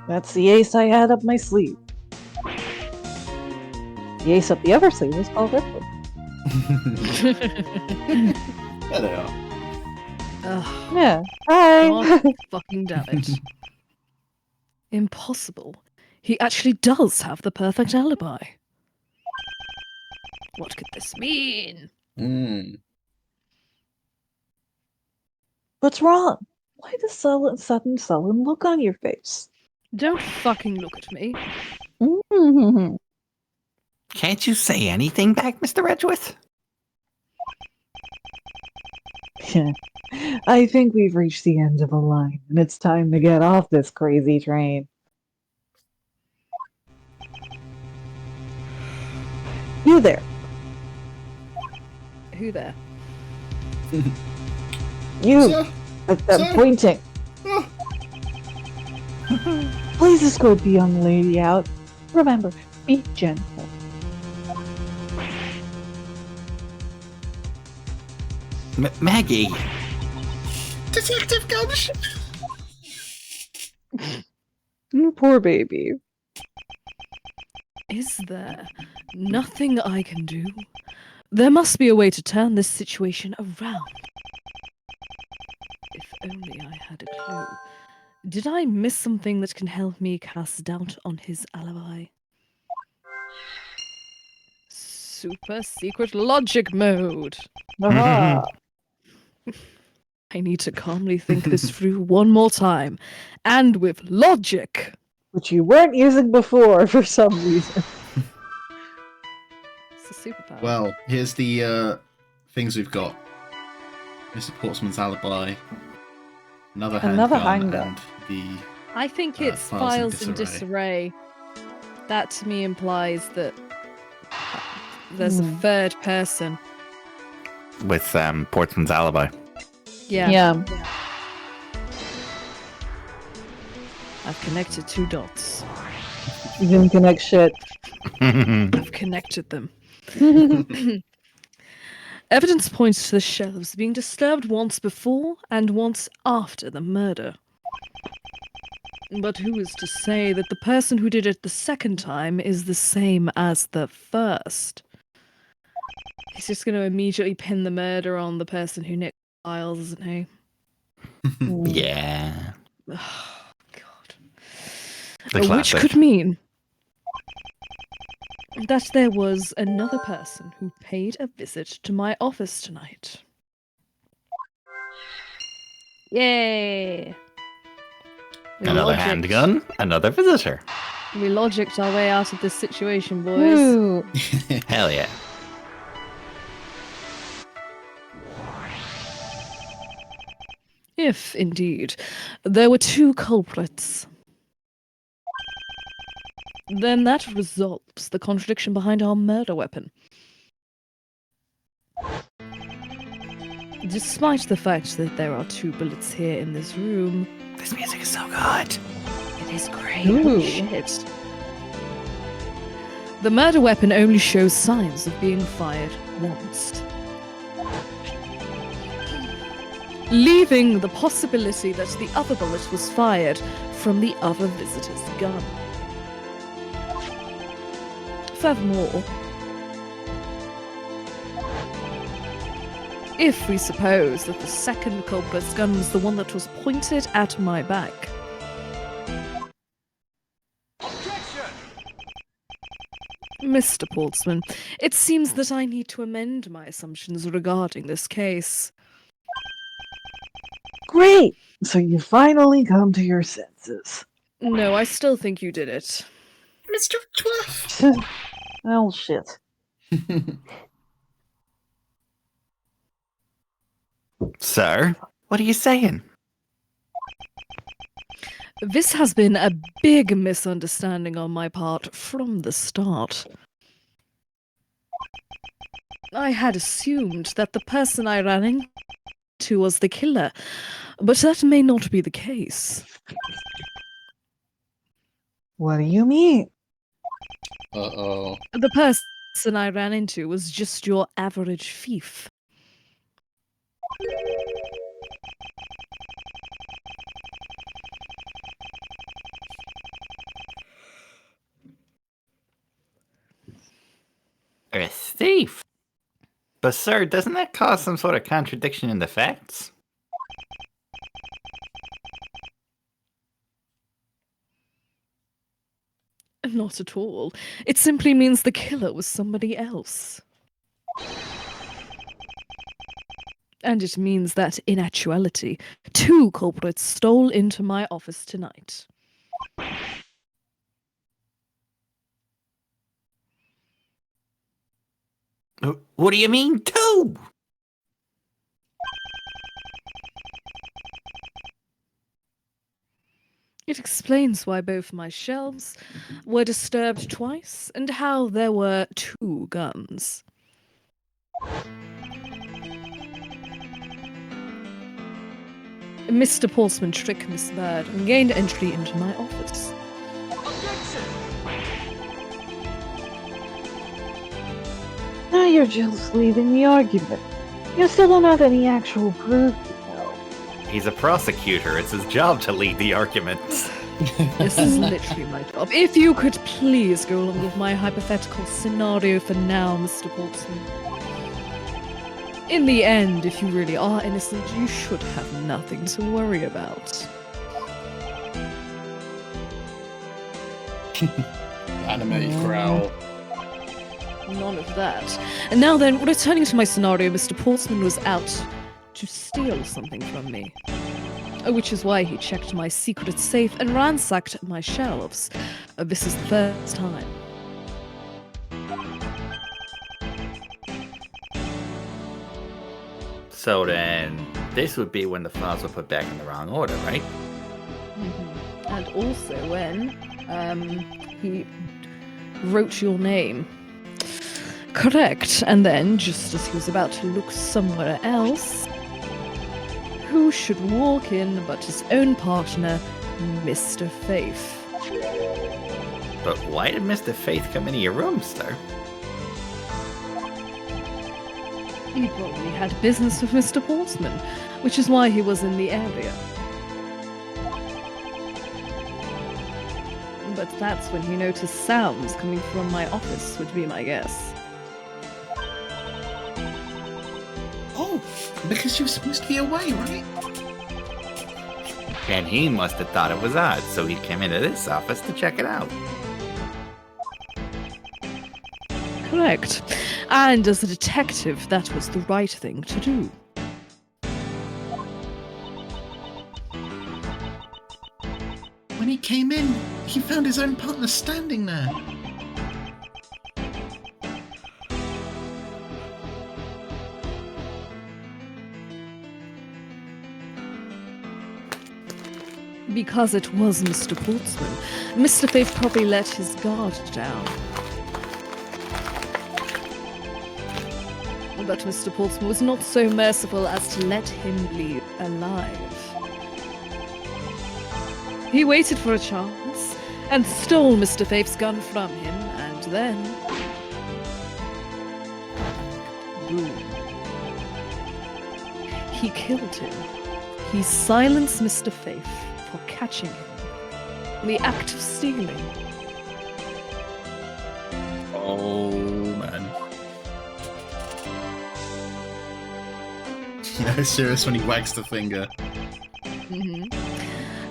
S4: That's the ace I had up my sleeve. The ace up the other sleeve is called Ripley.
S1: There they are.
S3: Ugh,
S4: Yeah. Hi.
S3: God fucking damn it. Impossible. He actually does have the perfect alibi. What could this mean?
S1: Mm.
S4: What's wrong? Why the sudden sullen look on your face?
S3: Don't fucking look at me.
S4: Mm-hmm.
S2: Can't you say anything back, Mr. Edgeworth?
S4: I think we've reached the end of the line, and it's time to get off this crazy train. You there.
S3: Who there?
S4: You.
S1: Sir?
S4: I'm
S1: Sir?
S4: pointing.
S1: Oh.
S4: Please escort the young lady out. Remember, be gentle.
S2: Maggie.
S1: Detective Gunsh!
S4: Poor baby.
S3: Is there nothing I can do? There must be a way to turn this situation around. If only I had a clue. Did I miss something that can help me cast doubt on his alibi? Super secret logic mode.
S4: Aha.
S3: I need to calmly think this through one more time. And with logic.
S4: Which you weren't using before for some reason.
S3: It's a superpower.
S1: Well, here's the things we've got. Mr. Portsman's alibi. Another handgun. And the...
S3: I think it's files in disarray. That to me implies that there's a third person.
S2: With Portsman's alibi.
S3: Yeah. I've connected 2 dots.
S4: You didn't connect shit.
S3: I've connected them. Evidence points to the shelves being disturbed once before and once after the murder. But who is to say that the person who did it the second time is the same as the first? He's just going to immediately pin the murder on the person who nicked the files, isn't he?
S2: Yeah.
S3: Oh, God.
S2: The
S3: Which
S2: classic.
S3: could mean that there was another person who paid a visit to my office tonight. Yay!
S2: Another handgun, another visitor.
S3: We logicked our way out of this situation, boys.
S4: Ooh.
S2: Hell yeah.
S3: If, indeed, there were 2 culprits, then that resolves the contradiction behind our murder weapon. Despite the fact that there are 2 bullets here in this room,
S2: This music is so good.
S3: it is great.
S4: Ooh.
S3: Shit. The murder weapon only shows signs of being fired once, leaving the possibility that the other bullet was fired from the other visitor's gun. Furthermore, if we suppose that the second culprit's gun was the one that was pointed at my back, Mr. Portsman, it seems that I need to amend my assumptions regarding this case.
S4: Great! So you finally come to your senses.
S3: No, I still think you did it.
S1: Mr. Twiff!
S4: Oh, shit.
S2: Sir, what are you saying?
S3: This has been a big misunderstanding on my part from the start. I had assumed that the person I ran into was the killer, but that may not be the case.
S4: What do you mean?
S1: Uh-oh.
S3: The person I ran into was just your average thief.
S2: A thief? But sir, doesn't that cause some sort of contradiction in the facts?
S3: Not at all. It simply means the killer was somebody else. And it means that, in actuality, 2 culprits stole into my office tonight.
S5: What do you mean, 2?
S3: It explains why both my shelves were disturbed twice, and how there were 2 guns. Mr. Portsman tricked Miss Bird and gained entry into my office.
S4: Now you're just leading the argument. You still don't have any actual proof, you know.
S2: He's a prosecutor. It's his job to lead the argument.
S3: This is literally my job. If you could please go along with my hypothetical scenario for now, Mr. Portsman. In the end, if you really are innocent, you should have nothing to worry about.
S1: Animated growl.
S3: None of that. And now then, returning to my scenario, Mr. Portsman was out to steal something from me. Which is why he checked my secret safe and ransacked my shelves. This is the first time.
S2: So then, this would be when the files were put back in the wrong order, right?
S3: Mm-hmm. And also when he wrote your name. Correct. And then, just as he was about to look somewhere else, who should walk in but his own partner, Mr. Faith?
S2: But why did Mr. Faith come into your room, sir?
S3: He probably had business with Mr. Portsman, which is why he was in the area. But that's when he noticed sounds coming from my office, would be my guess.
S1: Oh, because she was supposed to be away, right?
S2: And he must have thought it was odd, so he came into this office to check it out.
S3: Correct. And as a detective, that was the right thing to do.
S1: When he came in, he found his own partner standing there.
S3: Because it was Mr. Portsman, Mr. Faith probably let his guard down. But Mr. Portsman was not so merciful as to let him leave alive. He waited for a chance and stole Mr. Faith's gun from him, and then... boom. He killed him. He silenced Mr. Faith for catching him in the act of stealing.
S2: Oh, man.
S1: No, serious when he wags the finger.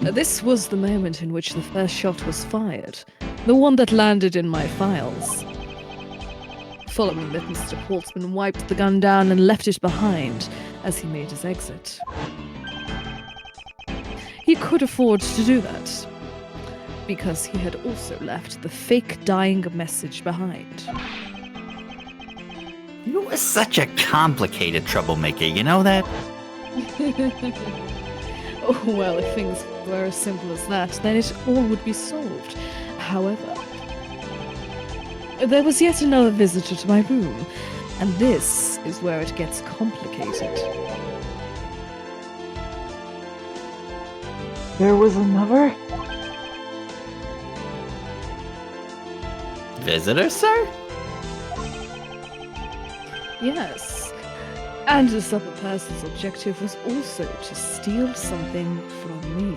S3: This was the moment in which the first shot was fired, the one that landed in my files. Following that, Mr. Portsman wiped the gun down and left it behind as he made his exit. He could afford to do that, because he had also left the fake dying message behind.
S2: You were such a complicated troublemaker, you know that?
S3: Oh, well, if things were as simple as that, then it all would be solved. However, there was yet another visitor to my room, and this is where it gets complicated.
S4: There was another?
S2: Visitor, sir?
S3: Yes, and this other person's objective was also to steal something from me.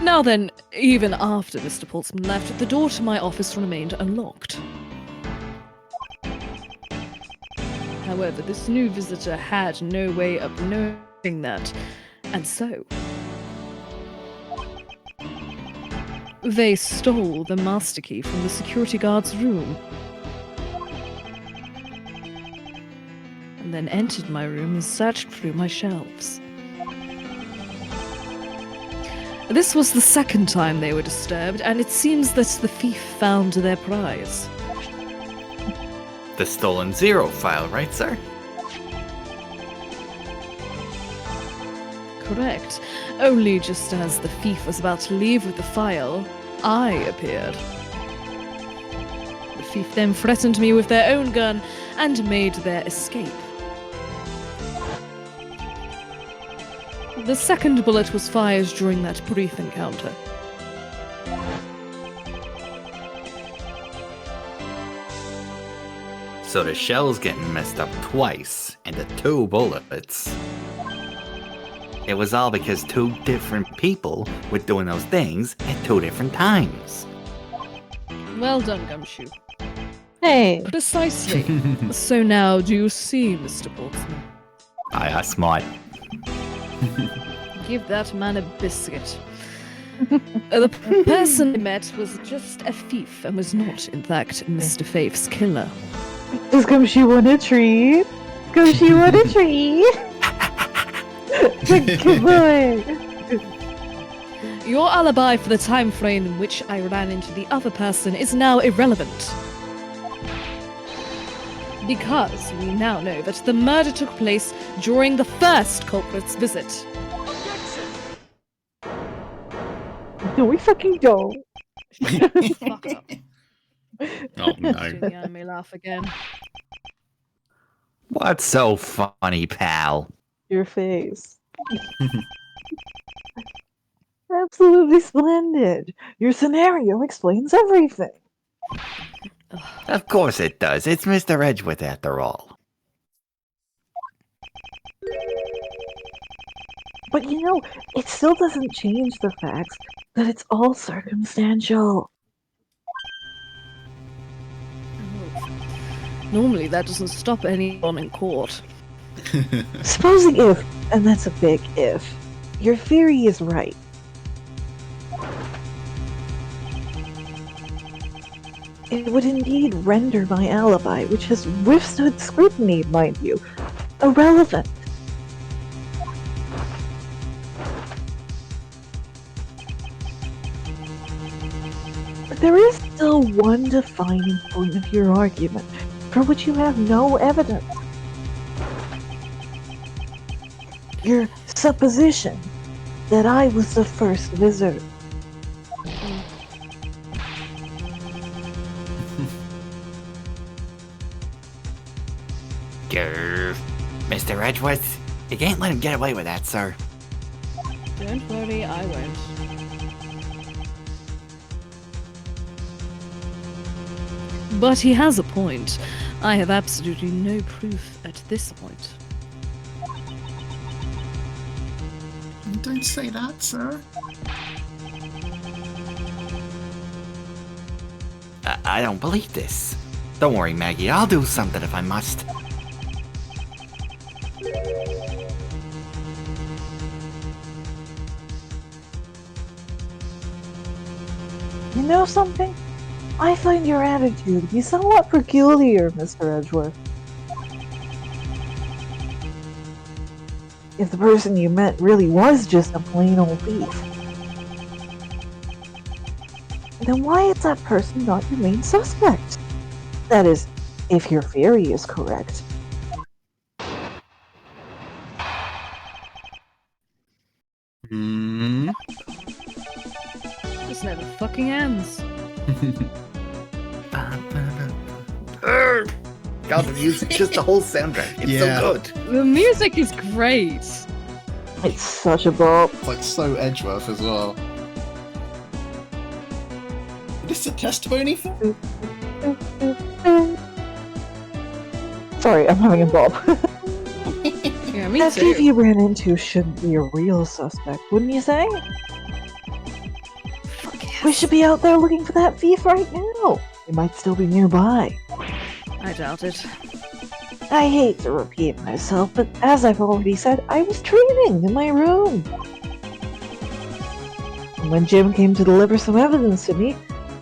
S3: Now then, even after Mr. Portsman left, the door to my office remained unlocked. However, this new visitor had no way of knowing that, and so... they stole the master key from the security guard's room. and then entered my room and searched through my shelves. This was the second time they were disturbed, and it seems that the thief found their prize.
S2: The stolen zero file, right, sir?
S3: Correct. Only just as the thief was about to leave with the file, I appeared. The thief then threatened me with their own gun and made their escape. The second bullet was fired during that brief encounter.
S2: So the shell's getting messed up twice, and the 2 bullets. It was all because 2 different people were doing those things at 2 different times.
S3: Well done, Gumshoe.
S4: Hey,
S3: Precisely. So now, do you see, Mr. Portsman?
S2: I smart.
S3: Give that man a biscuit. The person I met was just a thief and was not, in fact, Mr. Faith's killer.
S4: does Gumshoe want a treat? Gumshoe want a treat? Good boy.
S3: Your alibi for the time frame in which I ran into the other person is now irrelevant. Because we now know that the murder took place during the first culprit's visit.
S4: No, we fucking don't.
S3: Fuck up.
S2: Oh no.
S3: Juliana may laugh again.
S2: What's so funny, pal?
S4: Your face. Absolutely splendid. Your scenario explains everything.
S2: Of course it does. It's Mr. Edgeworth after all.
S4: But you know, it still doesn't change the facts that it's all circumstantial.
S3: Normally that doesn't stop anyone in court.
S4: Supposing if, and that's a big if, your theory is right. It would indeed render my alibi, which has withstood scrutiny, mind you, irrelevant. But there is still one defining point of your argument, for which you have no evidence. Your supposition that I was the first visitor.
S5: Grr. Mr. Edgeworth, you can't let him get away with that, sir.
S3: Don't worry, I won't. But he has a point. I have absolutely no proof at this point.
S1: Don't say that, sir.
S5: I don't believe this. Don't worry, Maggie. I'll do something if I must.
S4: You know something? I find your attitude to be somewhat peculiar, Mr. Edgeworth. If the person you met really was just a plain old thief, then why is that person not your main suspect? That is, if your theory is correct.
S2: Hmm.
S3: This never fucking ends.
S2: God, the music, just the whole soundtrack. It's
S1: Yeah.
S2: so good.
S3: The music is great.
S4: It's such a bop.
S1: It's like so Edgeworth as well. Is this a testimony for?
S4: Sorry, I'm having a bop.
S3: Yeah, me
S4: That thief
S3: too.
S4: you ran into shouldn't be a real suspect, wouldn't you say?
S3: Fuck yes.
S4: We should be out there looking for that thief right now. He might still be nearby.
S3: I doubt it.
S4: I hate to repeat myself, but as I've already said, I was training in my room. And when Jim came to deliver some evidence to me,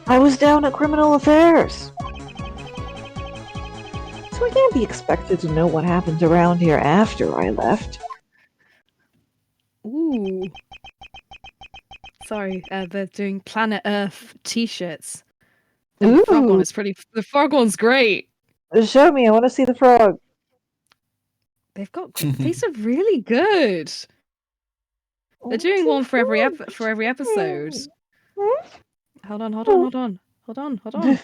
S4: I was down at criminal affairs. So I can't be expected to know what happened around here after I left.
S3: Ooh. Sorry, they're doing Planet Earth t-shirts. And the frog one
S4: Ooh.
S3: is the frog one's great.
S4: Show me, I want to see the frog.
S3: These are really good. They're doing one for every episode. Hold on.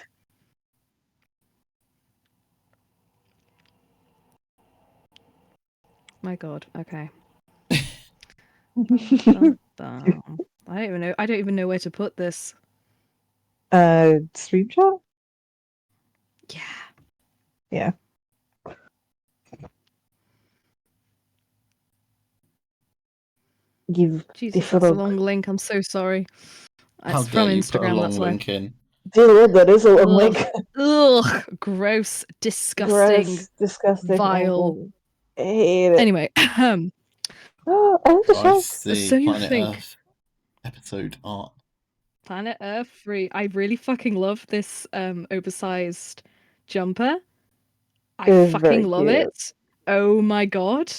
S3: My God. Okay. Dun, dun. I don't even know where to put this.
S4: Stream chat?
S3: Yeah.
S4: Yeah.
S3: Jesus, that's a long link. I'm so sorry.
S1: How
S3: It's from
S1: dare you put a
S3: Instagram.
S1: long
S3: That's why.
S1: link in?
S4: Dear, that is a long link.
S3: Ugh, gross, disgusting,
S4: Gross, disgusting,
S3: vile.
S4: awful. I hate it.
S3: Anyway,
S4: Oh, I like the
S1: I
S4: shark.
S1: see.
S3: So you
S1: Planet
S3: think-
S1: Earth episode art.
S3: Planet Earth 3. I really fucking love this oversized jumper. I
S4: It is very
S3: fucking love
S4: cute.
S3: it. Oh my God.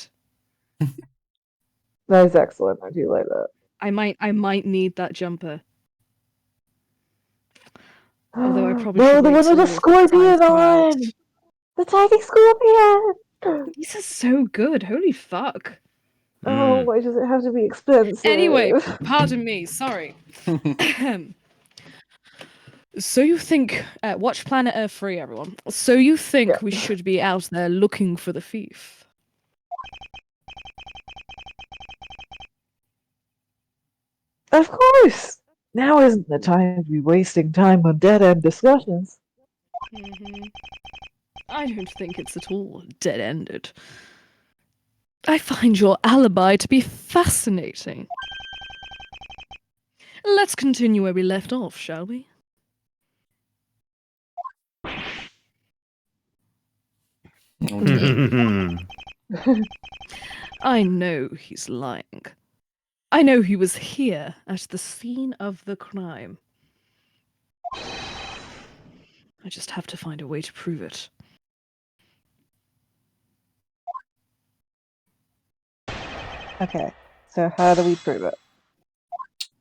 S4: That is excellent. I do like that.
S3: I might need that jumper. Although I probably
S4: no,
S3: should
S4: the
S3: wait
S4: one with the
S3: till
S4: scorpion
S3: times come out.
S4: on! The tiny scorpion!
S3: These are so good. Holy fuck.
S4: Oh,
S2: Mm.
S4: why does it have to be expensive?
S3: Anyway, pardon me. Sorry. So you think, watch Planet Earth 3, everyone. So you think we should be out there looking for the thief?
S4: Of course! Now isn't the time to be wasting time on dead-end discussions.
S3: I don't think it's at all dead-ended. I find your alibi to be fascinating. Let's continue where we left off, shall we?
S1: Okay.
S3: I know he's lying. I know he was here at the scene of the crime. I just have to find a way to prove it.
S4: Okay, so how do we prove it?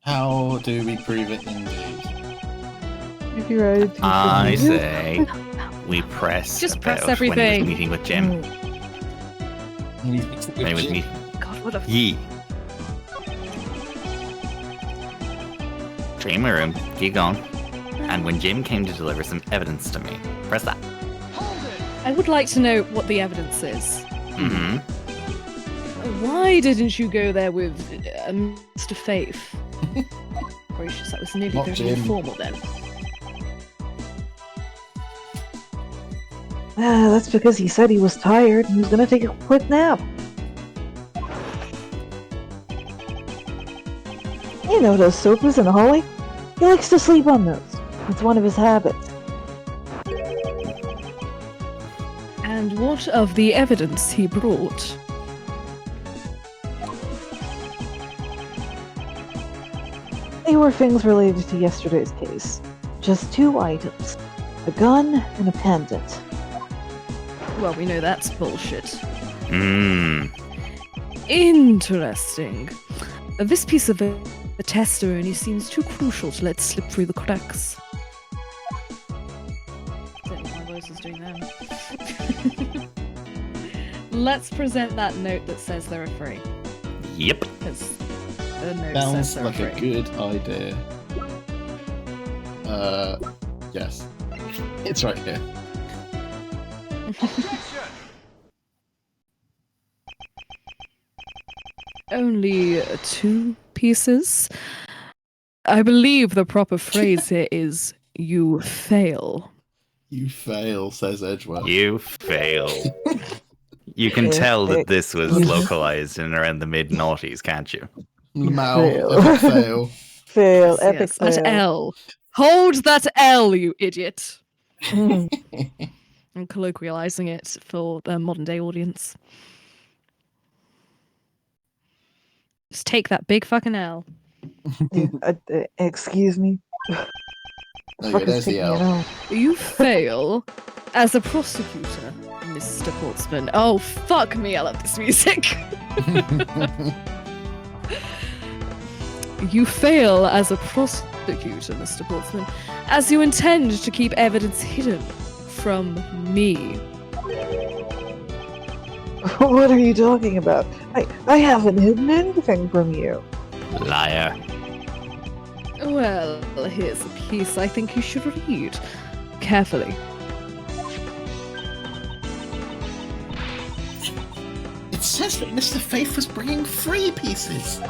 S1: How do we prove it indeed?
S4: If you're ready to
S2: I say we press.
S3: Just press
S2: about when he
S3: everything.
S2: was meeting with Jim.
S1: When he's mixed it
S2: When he
S1: with
S2: was
S1: gin.
S2: meeting.
S3: God, what a
S2: Yee. Dream room. Keep going. And when Jim came to deliver some evidence to me, press that.
S3: I would like to know what the evidence is.
S2: Mm-hmm.
S3: Why didn't you go there with Mr. Faith? Gracious, that was nearly
S1: Not
S3: very
S1: Jim.
S3: informal then.
S4: That's because he said he was tired and he was gonna take a quick nap. You know those sofas in the hallway? He likes to sleep on those. It's one of his habits.
S3: And what of the evidence he brought?
S4: They were things related to yesterday's case. Just 2 items. A gun and a pendant.
S3: Well, we know that's bullshit.
S2: Mmm.
S3: Interesting. This piece of the testimony seems too crucial to let slip through the cracks. I don't know what my voice is doing now. Let's present that note that says there are 3.
S2: Yep.
S3: Because the note
S1: Sounds
S3: says there
S1: like
S3: are
S1: a
S3: 3.
S1: good idea. Yes. It's right here.
S3: Only 2 pieces? I believe the proper phrase here is, you fail.
S1: You fail, says Edgeworth.
S2: You fail. You can tell that this was localized in around the mid-noughties, can't you?
S1: Mal,
S4: Fail.
S1: epic fail.
S4: Fail, epic
S3: Yes,
S4: fail.
S3: that L. Hold that L, you idiot.
S4: Mm.
S3: I'm colloquializing it for the modern day audience. Just take that big fucking L.
S4: Excuse me.
S1: Okay,
S4: Fuck is
S1: there's the
S4: taking it
S1: L.
S4: out?
S3: You fail As a prosecutor, Mr. Portsman. Oh, fuck me, I love this music. You fail as a prosecutor, Mr. Portsman, as you intend to keep evidence hidden from me.
S4: What are you talking about? I haven't hidden anything from you.
S2: Liar.
S3: Well, here's a piece I think you should read carefully.
S1: It says that Mr. Faith was bringing 3 pieces.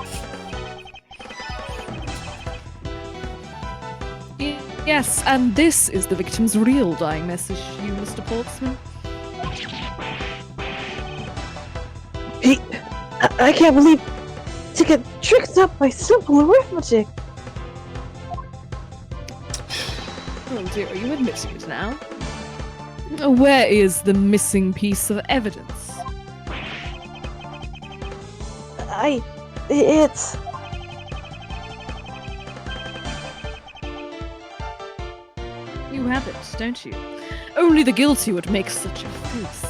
S3: Yes, and this is the victim's real dying message to you, Mr. Portsman.
S4: I can't believe to get tricked up by simple arithmetic.
S3: Oh dear, are you admitting it now? Where is the missing piece of evidence?
S4: It's...
S3: You have it, don't you? Only the guilty would make such a face.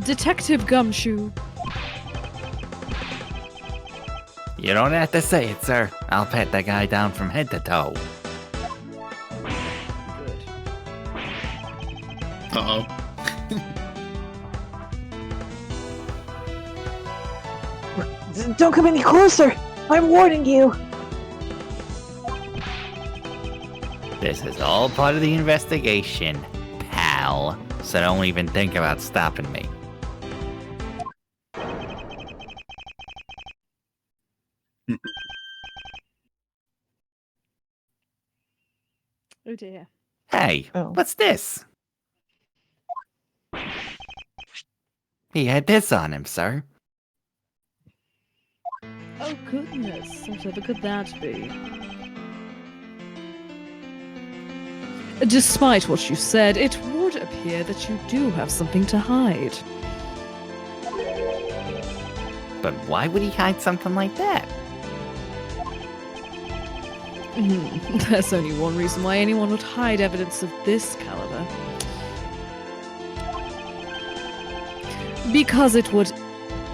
S3: Detective Gumshoe.
S5: You don't have to say it, sir. I'll pat that guy down from head to toe.
S3: Good.
S1: Uh-oh.
S4: Don't come any closer! I'm warning you!
S5: This is all part of the investigation, pal. So don't even think about stopping me.
S3: Oh dear.
S5: Hey,
S4: Oh.
S5: what's this? He had this on him, sir.
S3: Oh goodness, whatever could that be? Despite what you said, it would appear that you do have something to hide.
S5: But why would he hide something like that?
S3: There's only one reason why anyone would hide evidence of this caliber. Because it would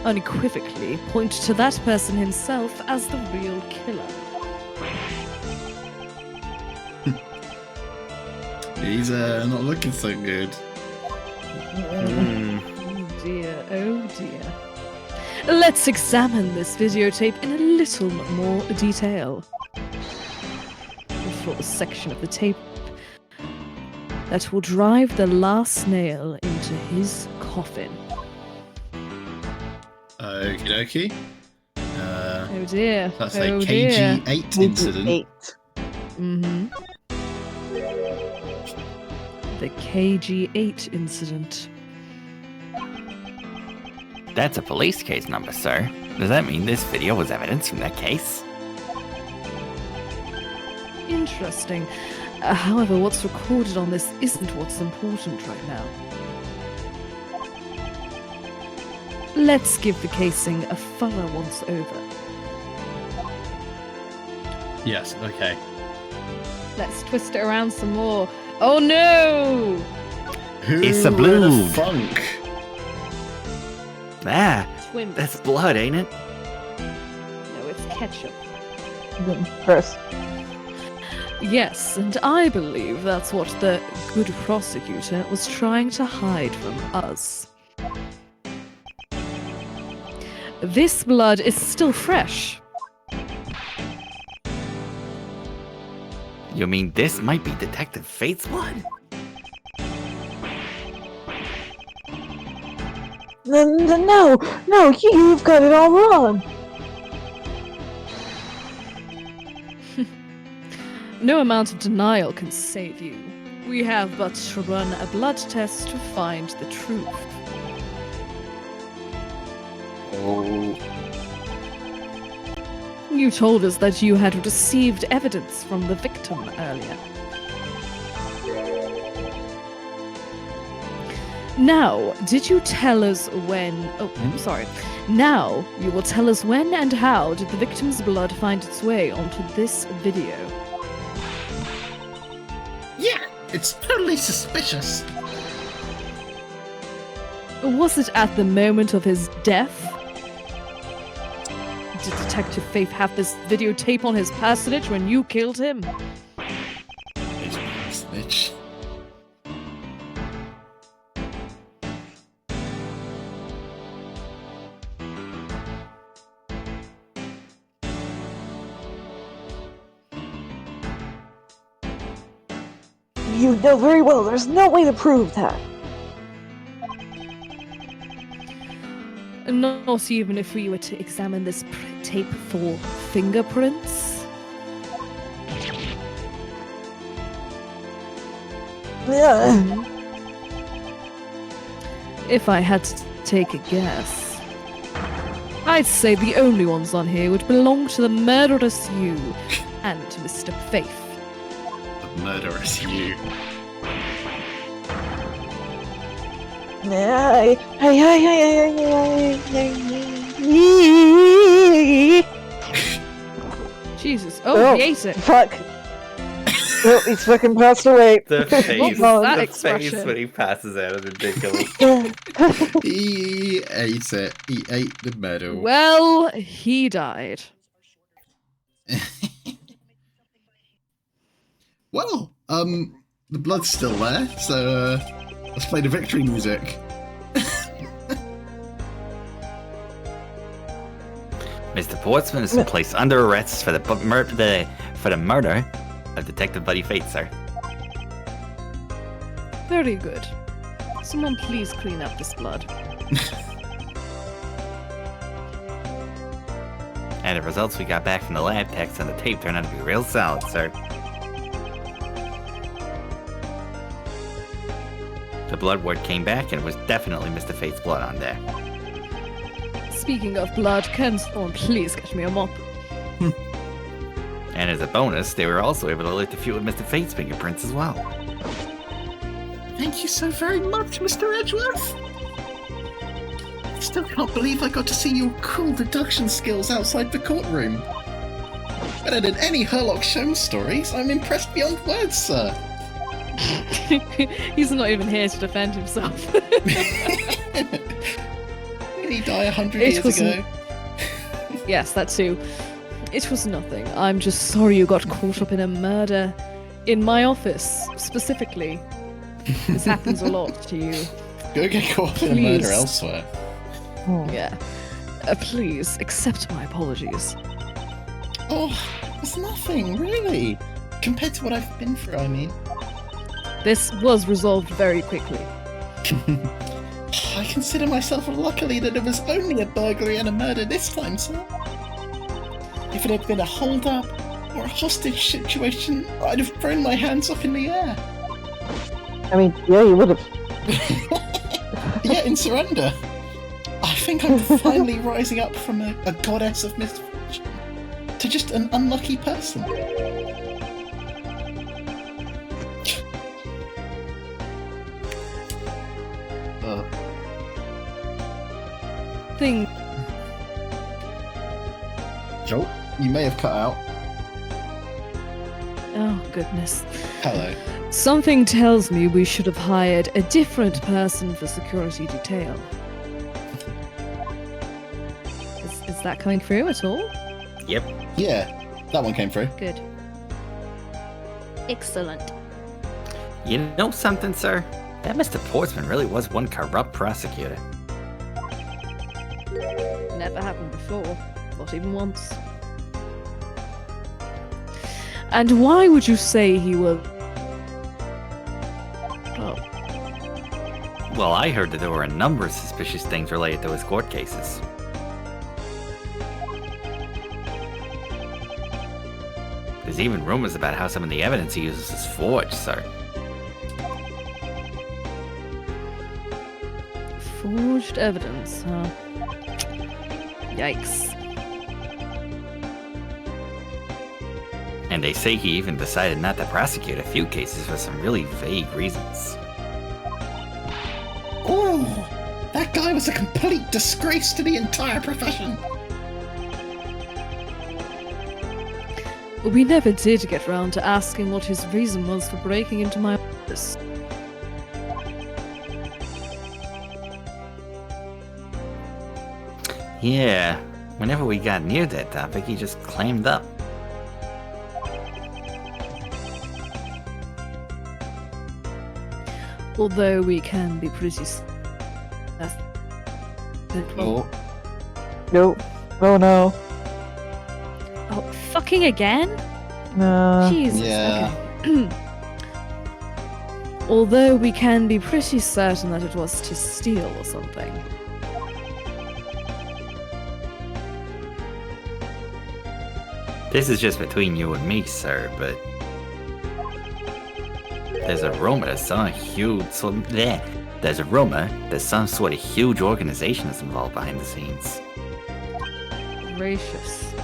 S3: unequivocally point to that person himself as the real killer.
S1: He's not looking so good.
S3: Oh dear, oh dear. Let's examine this videotape in a little more detail. For the section of the tape that will drive the last nail into his coffin.
S1: Okie dokie.
S3: Oh dear.
S1: That's
S3: oh
S1: a
S3: dear.
S1: KG8 incident.
S4: 8.
S3: Mm-hmm. The KG8 incident.
S5: That's a police case number, sir. Does that mean this video was evidence from that case?
S3: Interesting. However, what's recorded on this isn't what's important right now. Let's give the casing a thorough once over.
S1: Yes, okay.
S3: Let's twist it around some more. Oh no!
S1: Who
S5: It's a
S1: would
S5: blood.
S1: have thunk?
S5: Ah,
S3: Twin.
S5: that's blood, ain't it?
S3: No, it's ketchup.
S4: Gross.
S3: Yes, and I believe that's what the good prosecutor was trying to hide from us. This blood is still fresh.
S5: You mean this might be Detective Fate's blood?
S4: No, you've got it all wrong.
S3: No amount of denial can save you. We have but to run a blood test to find the truth.
S1: Oh.
S3: You told us that you had received evidence from the victim earlier. Now, did you tell us when... Oh, sorry. Now, you will tell us when and how did the victim's blood find its way onto this video?
S1: Yeah, it's totally suspicious.
S3: Was it at the moment of his death? Did Detective Faith have this videotape on his personage when you killed him?
S1: His personage.
S4: You know very well there's no way to prove that.
S3: Not even if we were to examine this tape for fingerprints?
S4: Yeah.
S3: If I had to take a guess, I'd say the only ones on here would belong to the murderous you and Mr. Faith.
S1: The murderous you.
S3: Jesus. Oh, he ate it.
S4: Fuck. Oh, he's fucking passed away.
S2: The face,
S3: was that
S2: the
S3: expression?
S2: face when he passes out is ridiculous.
S1: He ate it. He ate the medal.
S3: Well, he died.
S1: Well, the blood's still there, so let's play the victory music.
S5: Mr. Portsman is placed under arrest for the murder of Detective Buddy Faith, sir.
S3: Very good. Someone please clean up this blood.
S5: And the results we got back from the lab techs on the tape turned out to be real solid, sir. The blood work came back and it was definitely Mr. Faith's blood on there.
S3: Speaking of blood, can someone please get me a mop?
S5: And as a bonus, they were also able to lift a few of Mr. Faith's fingerprints as well.
S1: Thank you so very much, Mr. Edgeworth. I still can't believe I got to see your cool deduction skills outside the courtroom. Better than any Herlock Sholmes stories. I'm impressed beyond words, sir.
S3: He's not even here to defend himself.
S1: Did he die 100
S3: It
S1: years
S3: wasn't-
S1: ago?
S3: Yes, that too. It was nothing. I'm just sorry you got caught up in a murder. In my office, specifically. This happens a lot to you.
S1: Go get caught in a
S3: Please.
S1: murder elsewhere.
S3: Yeah. Please, accept my apologies.
S1: Oh, it's nothing, really. Compared to what I've been through, I mean.
S3: This was resolved very quickly.
S1: I consider myself luckily that it was only a burglary and a murder this time, sir. If it had been a hold-up or a hostage situation, I'd have thrown my hands up in the air.
S4: I mean, yeah, you would have.
S1: Yeah, in surrender. I think I'm finally rising up from a goddess of misfortune to just an unlucky person.
S3: Thing.
S1: Joel, you may have cut out.
S3: Oh, goodness.
S1: Hello.
S3: Something tells me we should have hired a different person for security detail. Is that coming through at all?
S5: Yep.
S1: Yeah, that one came through.
S3: Good. Excellent.
S5: You know something, sir? That Mr. Portsman really was one corrupt prosecutor.
S3: Never happened before. Not even once. And why would you say he was... Oh,
S5: Well, I heard that there were a number of suspicious things related to his court cases. There's even rumors about how some of the evidence he uses is forged, sir.
S3: forged evidence, huh? Yikes.
S5: And they say he even decided not to prosecute a few cases for some really vague reasons.
S1: Oh, that guy was a complete disgrace to the entire profession.
S3: We never did get round to asking what his reason was for breaking into my office.
S5: Yeah, whenever we got near that topic, he just claimed up.
S3: Although we can be pretty
S1: Oh,
S4: Nope. Oh no.
S3: Oh, fucking again?
S4: No.
S3: Jesus.
S1: yeah.
S3: Okay. Although we can be pretty certain that it was to steal or something.
S5: This is just between you and me, sir, but there's a rumor that some sort of huge organization is involved behind the scenes.
S3: Gracious.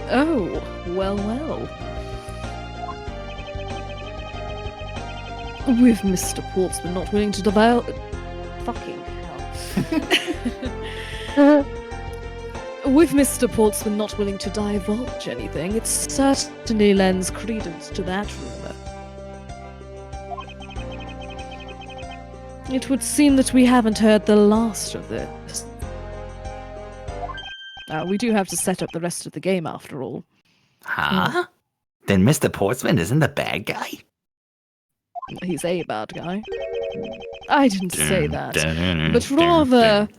S3: Oh, well. With Mr. Portsman not willing to divulge... Fucking hell. With Mr. Portsman not willing to divulge anything, it certainly lends credence to that rumor. It would seem that we haven't heard the last of this. We do have to set up the rest of the game after all.
S5: Huh? Then Mr. Portsman isn't the bad guy?
S3: He's a bad guy. I didn't say that. But rather,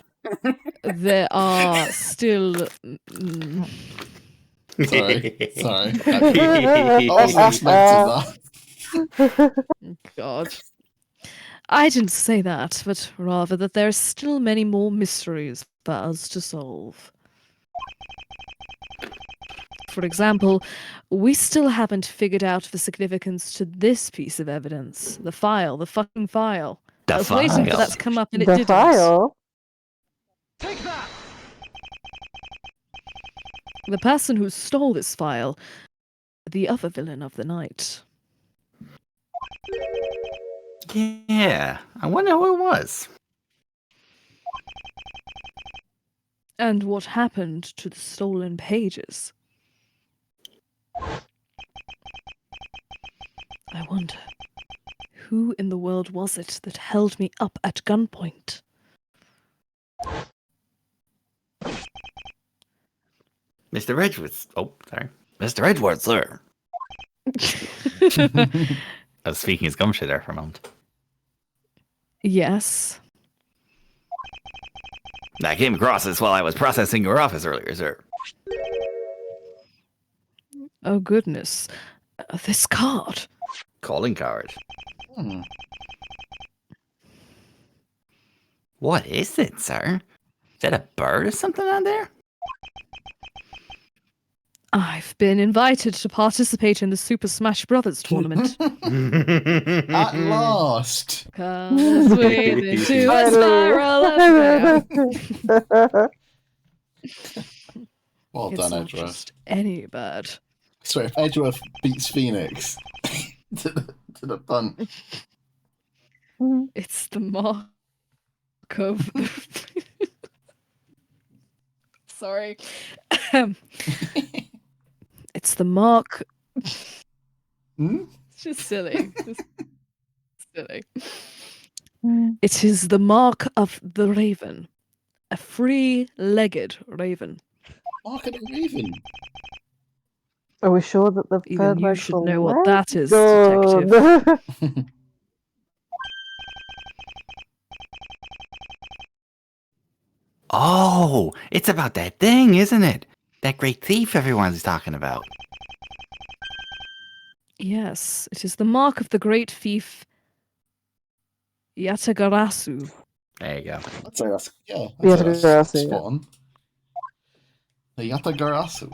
S3: there are still...
S1: Sorry. I wasn't expecting that.
S3: God. I didn't say that, but rather that there are still many more mysteries for us to solve. For example, we still haven't figured out the significance to this piece of evidence. The fucking file. I was waiting for that to come up and it didn't.
S4: File?
S3: Take that! The person who stole this file, the other villain of the night.
S5: Yeah, I wonder who it was.
S3: And what happened to the stolen pages? I wonder, who in the world was it that held me up at gunpoint?
S5: Mr. Edgeworth. Oh, sorry. Mr. Edgeworth, sir. I was speaking his gumshoe there for a moment.
S3: Yes.
S5: I came across this while I was processing your office earlier, sir.
S3: Oh goodness. This card.
S5: Calling card.
S1: Hmm.
S5: What is it, sir? Is that a bird or something on there?
S3: I've been invited to participate in the Super Smash Brothers tournament.
S1: At last.
S3: Come swing into a spiral of
S1: Well
S3: It's
S1: done,
S3: not
S1: Edgeworth.
S3: just any bird.
S1: Sorry, if Edgeworth beats Phoenix to the punt.
S3: It's the mark of... Sorry. It's the mark...
S1: Hmm?
S3: It's just silly. Just silly. It is the mark of the raven. A free-legged raven.
S1: Mark of the Raven.
S4: Are we sure that the
S3: Even
S4: third
S3: you
S4: leg's
S3: should
S4: the
S3: know what
S4: leg?
S3: that is,
S4: Good.
S3: detective.
S5: Oh, it's about that thing, isn't it? That great thief everyone's talking about.
S3: Yes, it is the mark of the great thief Yatagarasu.
S5: There you go.
S1: I'd say that's
S4: Yatagarasu,
S1: spot on. The Yatagarasu.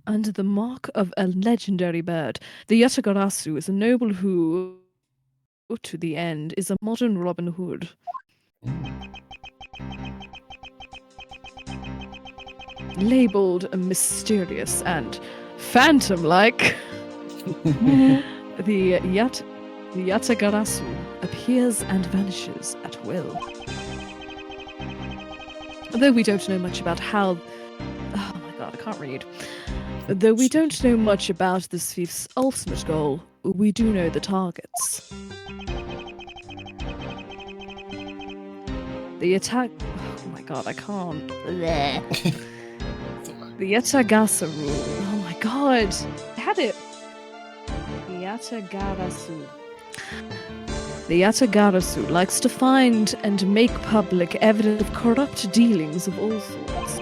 S3: And the mark of a legendary bird. The Yatagarasu is a noble who, to the end, is a modern Robin Hood. Labeled mysterious and phantom-like. The Yatagarasu appears and vanishes at will. Though we don't know much about how... Oh my god, I can't read. Though we don't know much about this thief's ultimate goal, we do know the targets. The attack... Oh my god, I can't. The Yatagarasu. Oh my god. I had it. The Yatagarasu. The Yatagarasu likes to find and make public evidence of corrupt dealings of all sorts.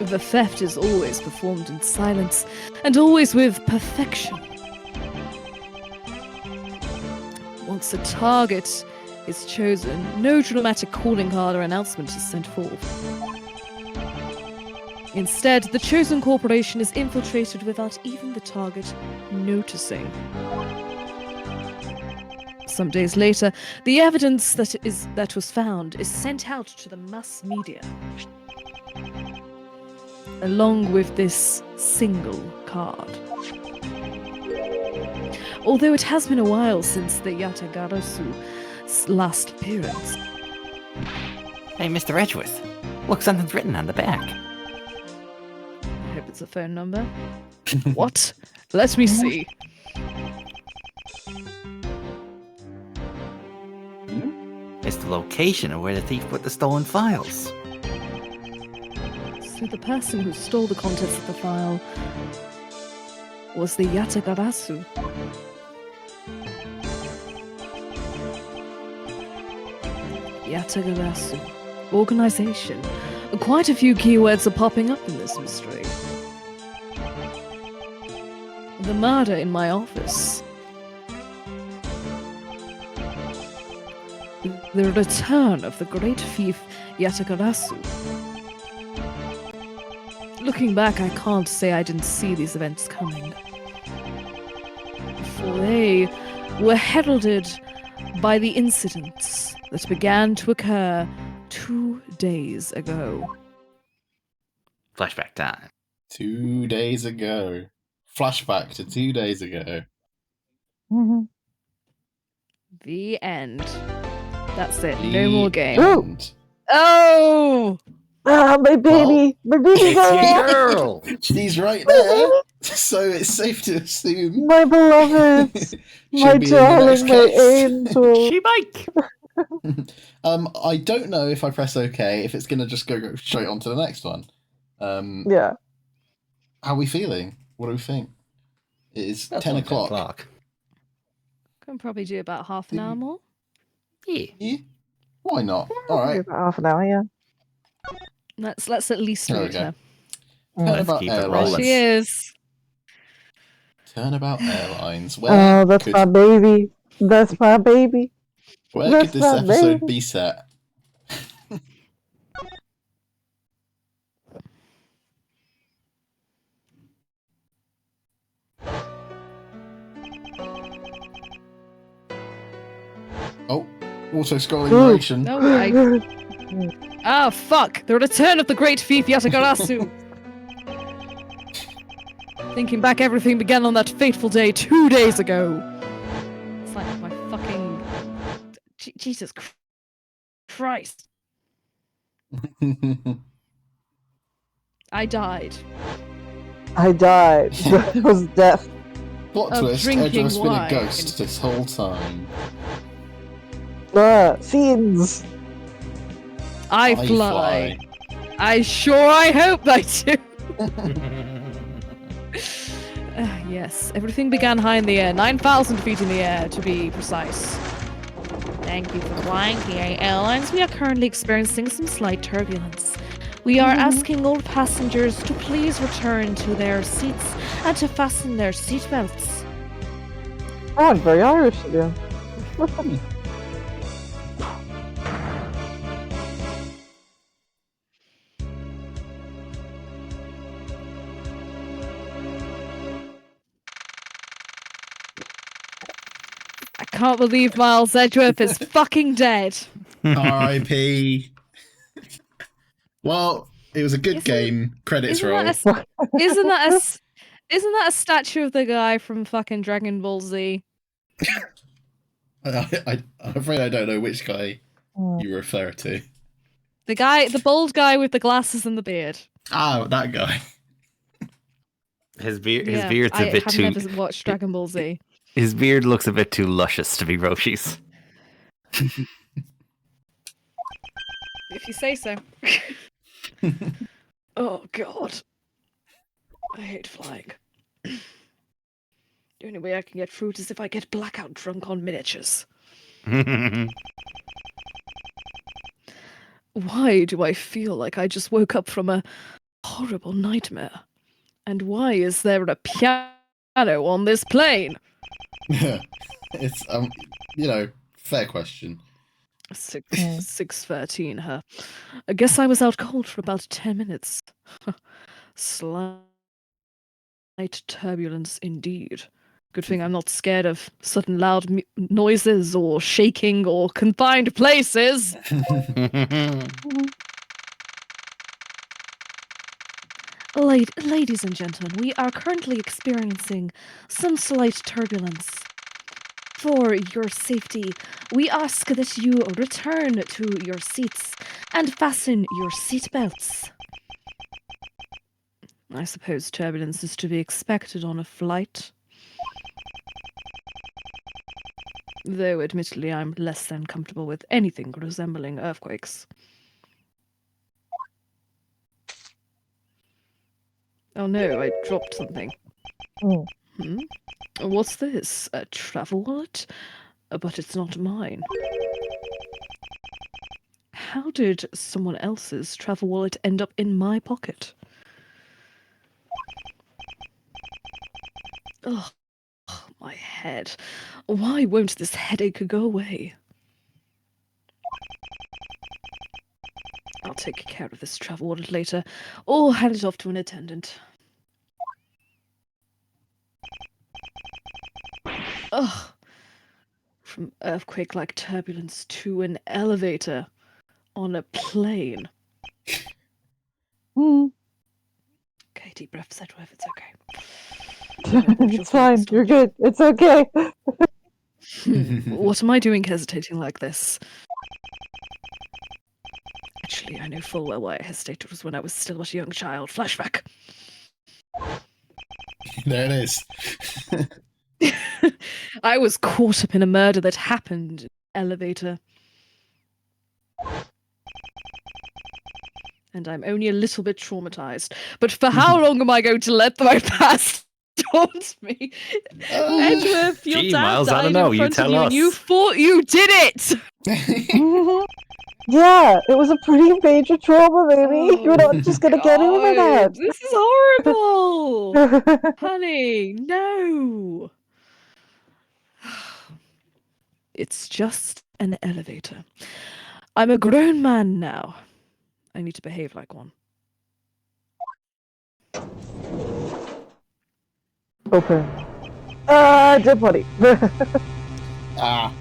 S3: The theft is always performed in silence, and always with perfection. Once a target is chosen, no dramatic calling card or announcement is sent forth. Instead, the chosen corporation is infiltrated without even the target noticing. Some days later, the evidence that was found is sent out to the mass media, along with this single card. Although it has been a while since the Yatagarasu's last appearance.
S5: Hey, Mr. Edgeworth. Look, something's written on the back.
S3: I hope it's a phone number. What? Let me see.
S5: It's the location of where the thief put the stolen files.
S3: So the person who stole the contents of the file was the Yatagarasu. Yatagarasu. Organization. Quite a few keywords are popping up in this mystery. The murder in my office. The return of the great thief Yatagarasu. Looking back, I can't say I didn't see these events coming. For they were heralded by the incidents that began to occur 2 days ago.
S5: Flashback time.
S1: 2 days ago. Flashback to 2 days ago.
S4: Mm-hmm.
S3: The end. That's it.
S1: The
S3: No more game.
S1: end.
S3: Oh!
S4: Ah, my baby! My baby girl!
S5: Girl!
S1: She's right there. So it's safe to assume.
S4: My beloved! My
S1: She'll be in the next
S4: darling, my
S1: case.
S4: angel!
S5: She Mike!
S1: I don't know if I press OK if it's gonna just go straight on to the next one.
S4: Yeah.
S1: How are we feeling? What do we think? It is
S5: That's
S1: 10
S5: not
S1: o'clock.
S3: Can probably do about half an hour more.
S5: Yeah.
S1: Yeah? Why not? All
S4: Maybe
S1: right.
S4: about half an hour, yeah.
S3: Let's at least
S1: There we
S3: read
S1: go.
S3: her.
S1: Turnabout
S5: keep it
S3: There
S1: Airlines.
S5: rolling.
S3: she is.
S1: Turnabout Airlines.
S4: Oh, that's my baby. That's my baby.
S1: Where
S4: that's
S1: could this
S4: my
S1: episode
S4: baby.
S1: be set? Oh, auto-scrolling
S4: Ooh.
S1: narration.
S3: No, Ah, fuck! The return of the great thief Yatagarasu! Thinking back, everything began on that fateful day 2 days ago. It's like my fucking... Jesus Christ. I died.
S4: I died. It was death.
S1: Plot
S3: Of
S1: twist,
S3: drinking
S1: Edgeworth's been a
S3: wine.
S1: ghost this whole time.
S4: Scenes.
S3: I fly. I hope I do. Yes, everything began high in the air, 9,000 feet in the air to be precise. Thank you for flying PA Airlines. We are currently experiencing some slight turbulence. We are asking all passengers to please return to their seats and to fasten their seatbelts.
S4: Oh, I'm very Irish again.
S3: I can't believe Miles Edgeworth is fucking dead.
S1: R.I.P. Well, it was a good
S3: Isn't-
S1: game. Credits
S3: Isn't
S1: roll.
S3: that a, isn't that a, Isn't that a statue of the guy from fucking Dragon Ball Z?
S1: I'm afraid I don't know which guy
S4: Mm.
S1: you refer to.
S3: The bald guy with the glasses and the beard.
S1: Ah, that guy.
S2: His beard.
S3: Yeah,
S2: His beard's a bit
S3: I
S2: too.
S3: have never watched Dragon Ball Z.
S2: His beard looks a bit too luscious to be Roshi's.
S3: If you say so. Oh god. I hate flying. The only way I can get fruit is if I get blackout drunk on miniatures. Why do I feel like I just woke up from a horrible nightmare? And why is there a piano on this plane?
S1: It's fair question.
S3: 6:13, huh? I guess I was out cold for about 10 minutes. Slight turbulence indeed. Good thing I'm not scared of sudden loud noises or shaking or confined places. Ladies and gentlemen, we are currently experiencing some slight turbulence. For your safety, we ask that you return to your seats and fasten your seatbelts. I suppose turbulence is to be expected on a flight. Though, admittedly, I'm less than comfortable with anything resembling earthquakes. Oh no, I dropped something.
S4: Mm.
S3: What's this? A travel wallet? But it's not mine. How did someone else's travel wallet end up in my pocket? Ugh, my head. Why won't this headache go away? I'll take care of this travel wallet later, or hand it off to an attendant. Ugh. From earthquake-like turbulence to an elevator on a plane.
S4: Mm.
S3: Okay, deep breaths, Edgeworth, it's okay.
S4: It's fine. You're good. It's okay.
S3: What am I doing hesitating like this? Actually, I know full well why I hesitated was when I was still but a young child. Flashback.
S1: There it is.
S3: I was caught up in a murder that happened in an elevator. And I'm only a little bit traumatized. But for how long am I going to let my past haunt me? Edgeworth, your
S2: Gee,
S3: dad
S2: Miles, I
S3: died
S2: don't know,
S3: in
S2: you
S3: front of
S2: tell
S3: you,
S2: us.
S3: and you thought you did it!
S4: Yeah, it was a pretty major trauma, baby.
S3: Oh,
S4: You're not just gonna get over
S3: God,
S4: that.
S3: this is horrible! Honey, no! It's just an elevator. I'm a grown man now. I need to behave like one.
S4: Open. Dead body.
S1: Ah.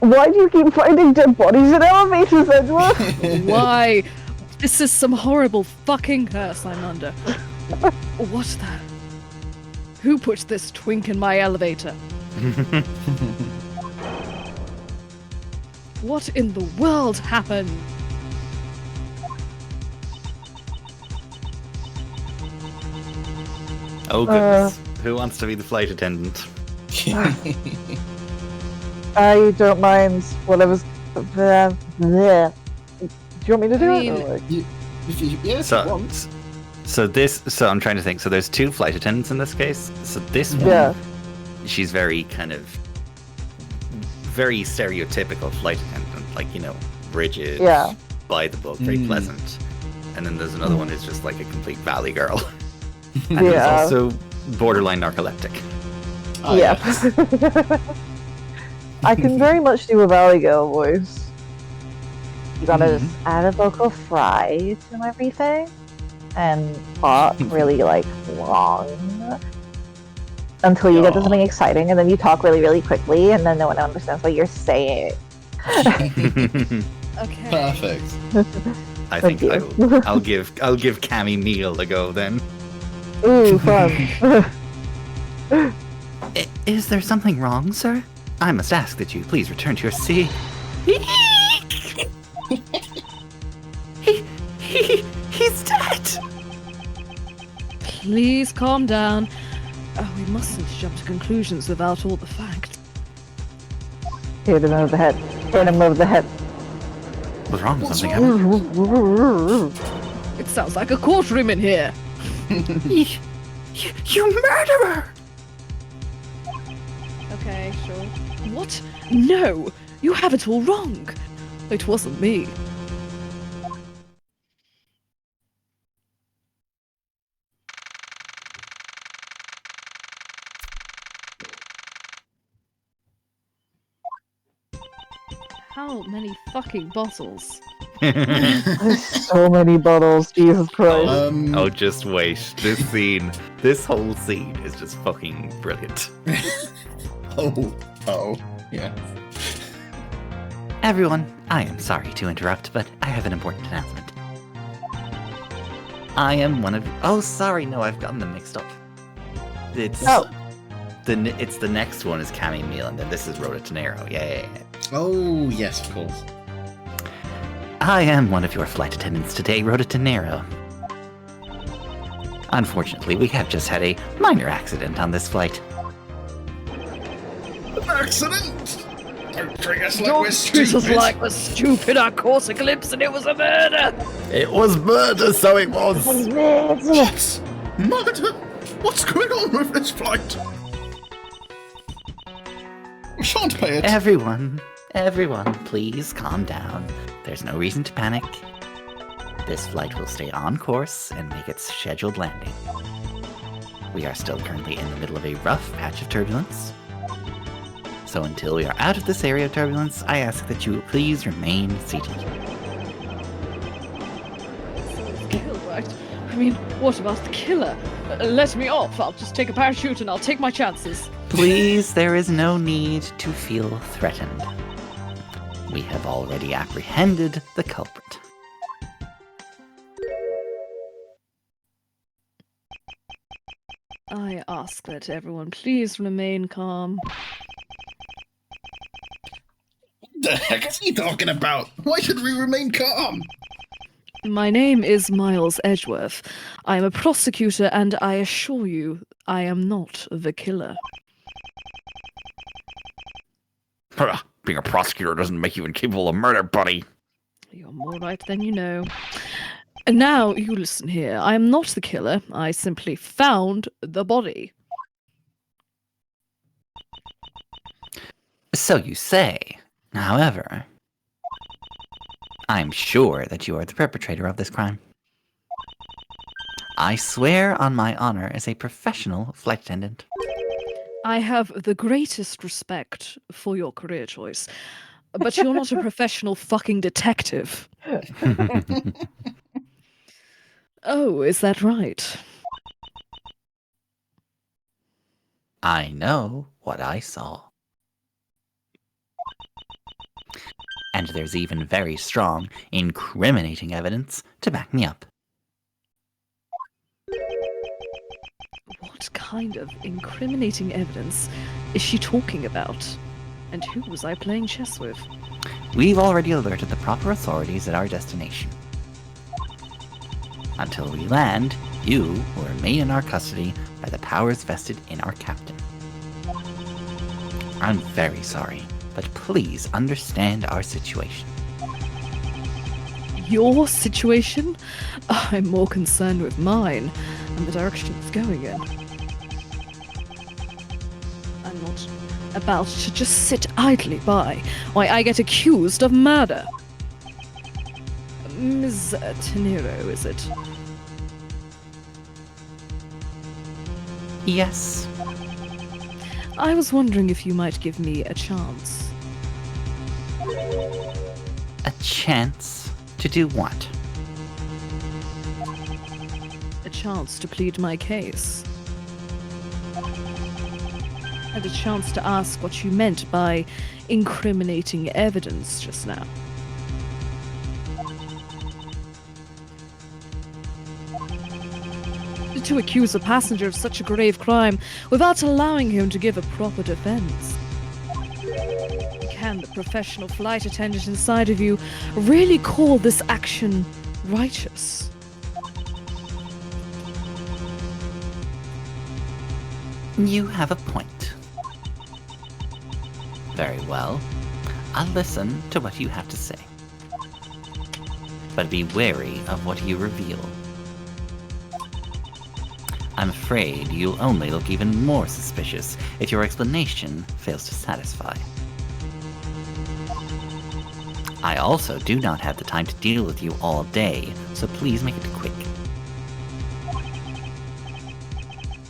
S4: Why do you keep finding dead bodies in elevators, Edgeworth?
S3: Why? This is some horrible fucking curse I'm under. What's that? Who put this twink in my elevator? What in the world happened?
S2: Oh goodness. Who wants to be the flight attendant?
S4: I don't mind whatever's there. Do you want me to do
S3: I
S4: it?
S3: mean-
S4: Or like...
S1: Yes, you want.
S2: So I'm trying to think. So there's two flight attendants in this case. So this one,
S4: Yeah.
S2: she's very kind of very stereotypical flight attendant, like, you know, rigid,
S4: Yeah.
S2: by the book, very pleasant. And then there's another one who's just like a complete valley girl. And who's
S4: Yeah.
S2: also borderline narcoleptic.
S1: Oh,
S4: Yeah.
S1: yes.
S4: I can very much do a Valley Girl voice. You gotta just add a vocal fry to everything and talk really like long until you get to something exciting, and then you talk really, really quickly, and then no one understands what you're saying.
S3: Okay.
S1: Perfect.
S2: I
S4: Thank
S2: think
S4: you.
S2: I'll give Cammy Neal a go then.
S4: Ooh, fun.
S2: Is there something wrong, sir? I must ask that you please return to your seat. He's dead!
S3: Please calm down. We mustn't jump to conclusions without all the facts.
S4: Hit him over the head. Hit him over the head.
S2: What's wrong? Something happened?
S3: It sounds like a courtroom in here.
S2: You murderer!
S3: Okay, sure. What? No! You have it all wrong. It wasn't me. How many fucking bottles?
S4: There's so many bottles, Jesus Christ.
S2: Oh, just wait. This whole scene is just fucking brilliant.
S1: Yeah.
S2: Everyone, I am sorry to interrupt, but I have an important announcement. I am one of... Oh, sorry, no, I've gotten them mixed up. It's the next one is Cammy Meal, and then this is Rhoda Tenero. Yeah.
S1: Oh, yes, of course.
S2: I am one of your flight attendants today, Rhoda Tenero. Unfortunately, we have just had a minor accident on this flight.
S1: An accident? Don't treat us like
S3: Don't
S1: we're
S3: treat us
S1: stupid.
S3: like we're stupid. I caught a glimpse and it was a murder.
S2: It was murder, so it was!
S1: What? Murder? What's going on with this flight? We shan't pay it.
S2: Everyone, please calm down. There's no reason to panic. This flight will stay on course and make its scheduled landing. We are still currently in the middle of a rough patch of turbulence. So until we are out of this area of turbulence, I ask that you please remain seated.
S3: Kill, right? I mean, what about the killer? Let me off. I'll just take a parachute and I'll take my chances.
S2: Please, there is no need to feel threatened. We have already apprehended the culprit.
S3: I ask that everyone please remain calm.
S1: What the heck is he talking about? Why should we remain calm?
S3: My name is Miles Edgeworth. I am a prosecutor and I assure you I am not the killer.
S5: Being a prosecutor doesn't make you incapable of murder, buddy.
S3: You're more right than you know. And now, you listen here. I am not the killer. I simply found the body.
S2: So you say. However, I'm sure that you are the perpetrator of this crime. I swear on my honor as a professional flight attendant.
S3: I have the greatest respect for your career choice, but you're not a professional fucking detective. Oh, is that right?
S2: I know what I saw. And there's even very strong, incriminating evidence to back me up.
S3: What kind of incriminating evidence is she talking about? And who was I playing chess with?
S2: We've already alerted the proper authorities at our destination. Until we land, you will remain in our custody by the powers vested in our captain. I'm very sorry, but please understand our situation.
S3: Your situation? I'm more concerned with mine and the direction it's going in. I'm not about to just sit idly by while I get accused of murder. Ms. Tenero, is it?
S2: Yes,
S3: I was wondering if you might give me a chance.
S2: a chance to do what?
S3: A chance to plead my case. And a chance to ask what you meant by incriminating evidence just now. to accuse a passenger of such a grave crime without allowing him to give a proper defense? Can the professional flight attendant inside of you really call this action righteous?
S5: You have a point. Very well. I'll listen to what you have to say. But be wary of what you reveal. I'm afraid you'll only look even more suspicious if your explanation fails to satisfy. I also do not have the time to deal with you all day, so please make it quick.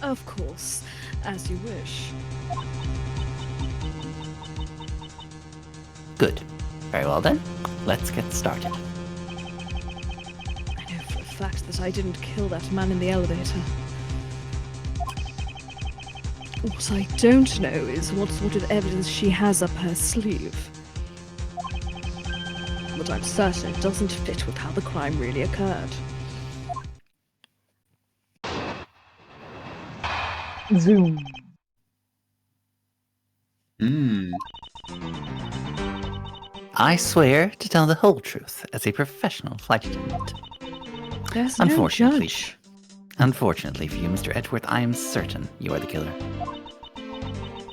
S3: Of course, as you wish.
S5: Good. Very well then, let's get started.
S3: I know for a fact that I didn't kill that man in the elevator. What I don't know is what sort of evidence she has up her sleeve. But I'm certain it doesn't fit with how the crime really occurred.
S4: Zoom.
S5: I swear to tell the whole truth as a professional flight attendant.
S3: There's no
S5: Unfortunately.
S3: judge.
S5: Unfortunately for you, Mr. Edgeworth, I am certain you are the killer.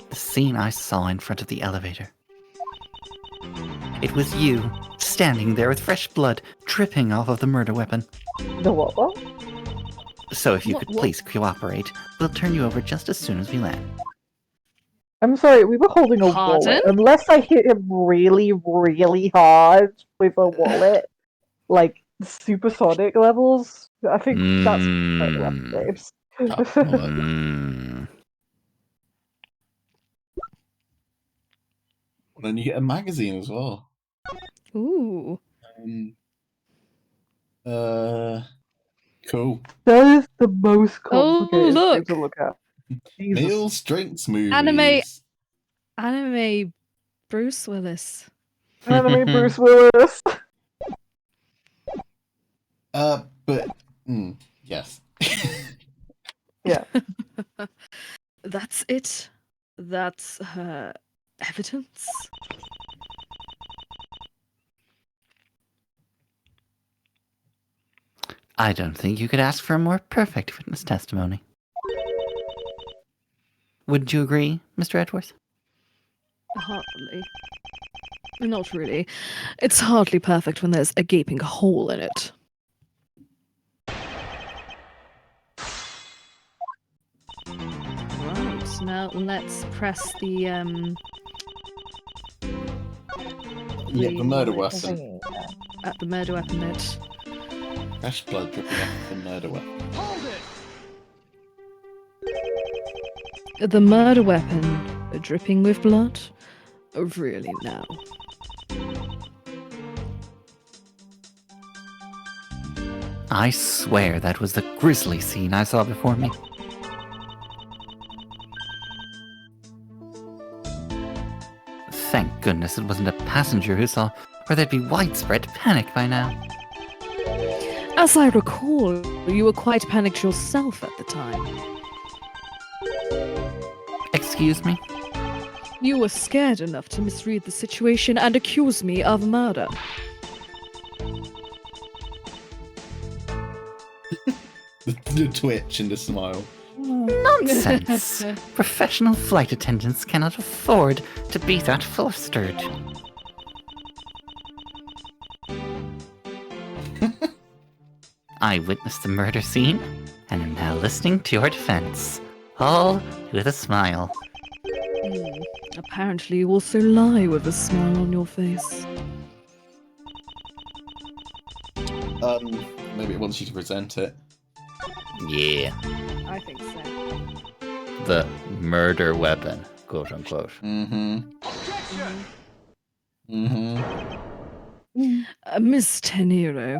S5: The scene I saw in front of the elevator. It was you, standing there with fresh blood dripping off of the murder weapon.
S4: The what?
S5: So if you
S3: What-
S5: could
S3: what?
S5: please cooperate, we'll turn you over just as soon as we land.
S4: I'm sorry, we were holding a
S3: Pardon?
S4: wallet. Unless I hit him really, really hard with a wallet, like supersonic levels, I think that's pretty left games.
S5: Mm.
S1: Well, then you get a magazine as well.
S3: Ooh.
S1: Cool.
S4: That is the most complicated
S3: look.
S4: thing to look at. Jesus.
S1: Meals, drinks, movies.
S3: Anime Bruce Willis.
S4: Anime Bruce Willis.
S1: But yes.
S4: Yeah.
S3: That's it? That's her evidence?
S5: I don't think you could ask for a more perfect witness testimony. Wouldn't you agree, Mr. Edgeworth?
S3: Hardly. Not really. It's hardly perfect when there's a gaping hole in it. Right, now let's press the
S1: Yeah, the murder
S3: Wait,
S1: weapon.
S3: at the murder weapon bit.
S1: Fresh blood dripping off the murder weapon.
S3: The murder weapon dripping with blood? Really now?
S5: I swear that was the grisly scene I saw before me. Thank goodness it wasn't a passenger who saw, or there'd be widespread panic by now.
S3: As I recall, you were quite panicked yourself at the time.
S5: Excuse me?
S3: You were scared enough to misread the situation and accuse me of murder.
S1: The twitch and the smile.
S5: Nonsense! Professional flight attendants cannot afford to be that flustered. I witnessed the murder scene and am now listening to your defense, all with a smile.
S3: Apparently you also lie with a smile on your face.
S1: Maybe it wants you to present it.
S5: Yeah,
S3: I think so.
S5: the murder weapon, quote unquote.
S3: Miss Tenero.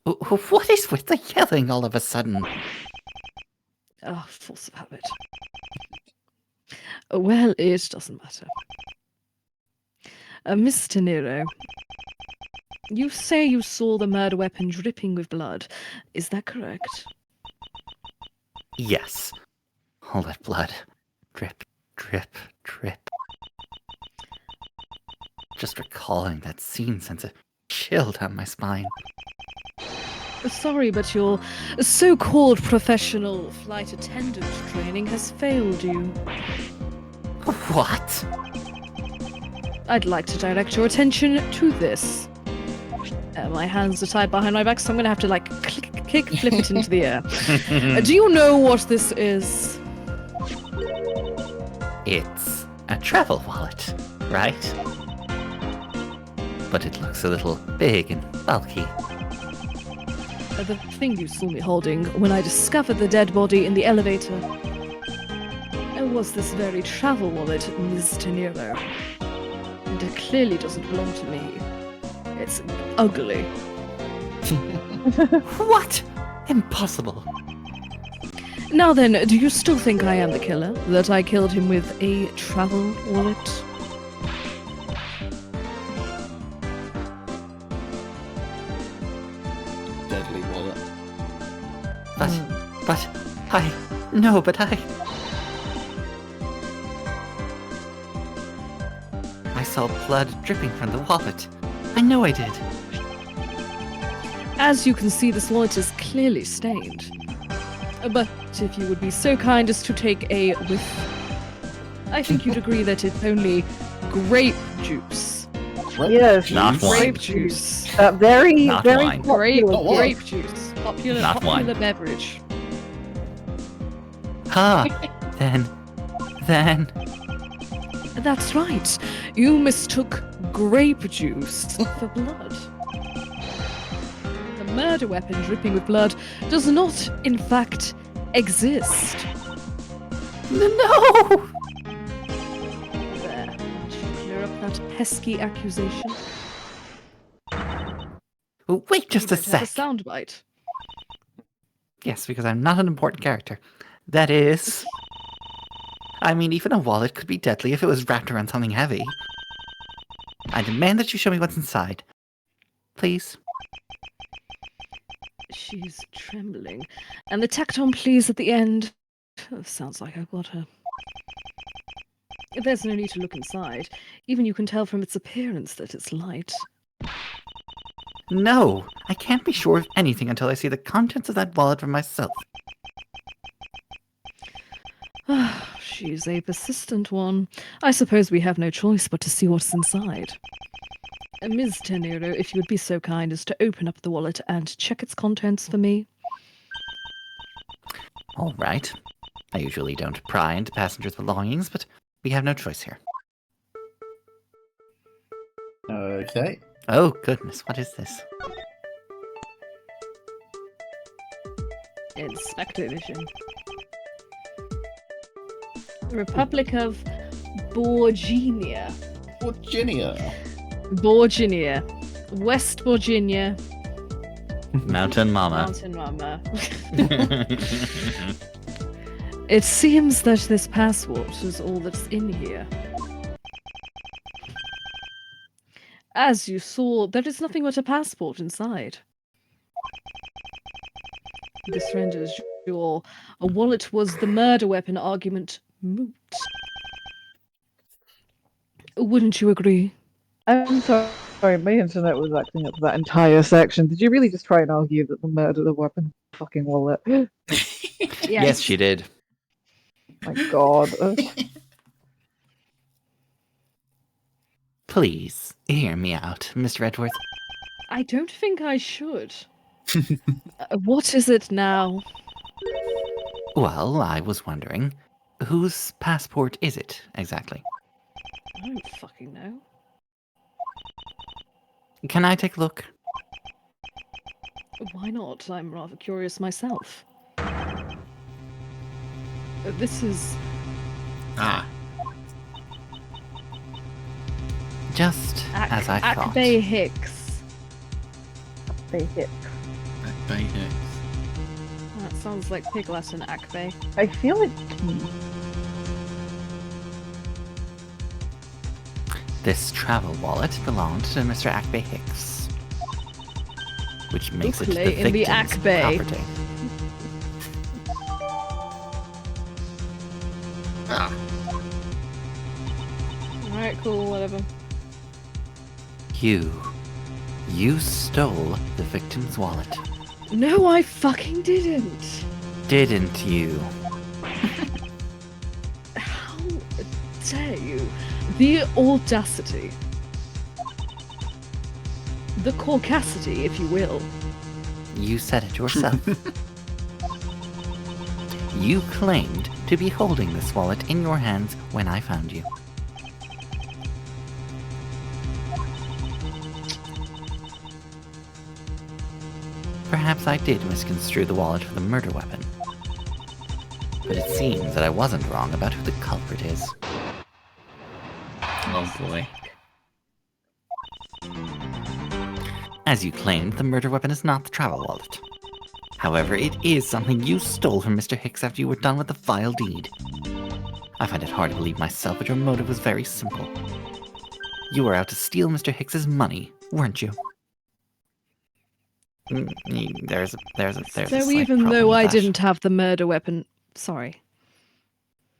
S5: What is with the yelling all of a sudden?
S3: Oh, force of habit. Well, it doesn't matter. Miss Tenero, you say you saw the murder weapon dripping with blood. Is that correct?
S5: Yes. All that blood. Drip, drip, drip. Just recalling that scene sends a chill down my spine.
S3: Sorry, but your so-called professional flight attendant training has failed you.
S5: What?
S3: I'd like to direct your attention to this. My hands are tied behind my back, so I'm gonna have to flip it into the air. Do you know what this is?
S5: It's a travel wallet, right? But it looks a little big and bulky.
S3: The thing you saw me holding when I discovered the dead body in the elevator was this very travel wallet, Ms. Tenero. And it clearly doesn't belong to me. It's ugly.
S5: What? Impossible.
S3: Now then, do you still think I am the killer? That I killed him with a travel wallet?
S1: Deadly wallet.
S5: But I saw blood dripping from the wallet. I know I did.
S3: As you can see, this wallet is clearly stained. But if you would be so kind as to take a whiff, I think you'd agree that it's only grape juice.
S4: Yes,
S5: Not wine.
S3: Grape juice.
S4: very,
S5: Not
S4: very
S5: wine.
S3: Grape,
S1: Oh, what?
S3: grape juice. Popular
S5: Not wine.
S3: beverage.
S5: Then.
S3: That's right. You mistook grape juice for blood. The murder weapon dripping with blood does not, in fact, exist.
S5: No!
S3: There. Clear up that pesky accusation.
S5: Wait just a
S3: You better have
S5: sec.
S3: a soundbite.
S5: Yes, because I'm not an important character. That is... I mean, even a wallet could be deadly if it was wrapped around something heavy. I demand that you show me what's inside. Please.
S3: She's trembling. And the tacked-on please at the end. Sounds like I've got her. There's no need to look inside. Even you can tell from its appearance that it's light.
S5: No, I can't be sure of anything until I see the contents of that wallet for myself.
S3: She's a persistent one. I suppose we have no choice but to see what's inside. Ms. Tenero, if you would be so kind as to open up the wallet and check its contents for me.
S5: All right. I usually don't pry into passengers' belongings, but we have no choice here.
S1: Okay.
S5: Oh, goodness, what is this?
S3: Inspector Edition. Republic of Virginia.
S1: Virginia.
S3: Virginia. West Virginia.
S5: Mountain Mama.
S3: Mountain Mama. It seems that this passport is all that's in here. As you saw, there is nothing but a passport inside. This renders your wallet was the murder weapon argument moot. Wouldn't you agree?
S4: I'm sorry, my internet was acting up that entire section. Did you really just try and argue that the murder weapon fucking wallet?
S5: Yes, she did.
S4: My god.
S5: Please, hear me out, Mr. Edgeworth.
S3: I don't think I should. What is it now?
S5: Well, I was wondering, whose passport is it, exactly?
S3: I don't fucking know.
S5: Can I take a look?
S3: Why not? I'm rather curious myself. This is...
S1: Ah.
S5: Just as I thought.
S3: Akbe Hicks.
S4: They hit.
S1: Bay Hicks.
S3: That sounds like pig Latin, Akbe.
S4: I feel it.
S5: This travel wallet belonged to Mr. Akbe Hicks, which makes it the
S3: Ukle in the
S5: victim's
S3: Akbe.
S5: property.
S1: Ah.
S3: Alright, cool, whatever.
S5: You stole the victim's wallet.
S3: No, I fucking didn't.
S5: Didn't you?
S3: How dare you? The audacity. The caucasity, if you will.
S5: You said it yourself. You claimed to be holding this wallet in your hands when I found you. Perhaps I did misconstrue the wallet for the murder weapon. But it seems that I wasn't wrong about who the culprit is.
S2: Oh boy.
S5: As you claimed, the murder weapon is not the travel wallet. However, it is something you stole from Mr. Hicks after you were done with the vile deed. I find it hard to believe myself, but your motive was very simple. You were out to steal Mr. Hicks's money, weren't you? There's a
S3: So
S5: slight
S3: even
S5: problem
S3: though
S5: with
S3: I
S5: that.
S3: didn't have the murder weapon... Sorry.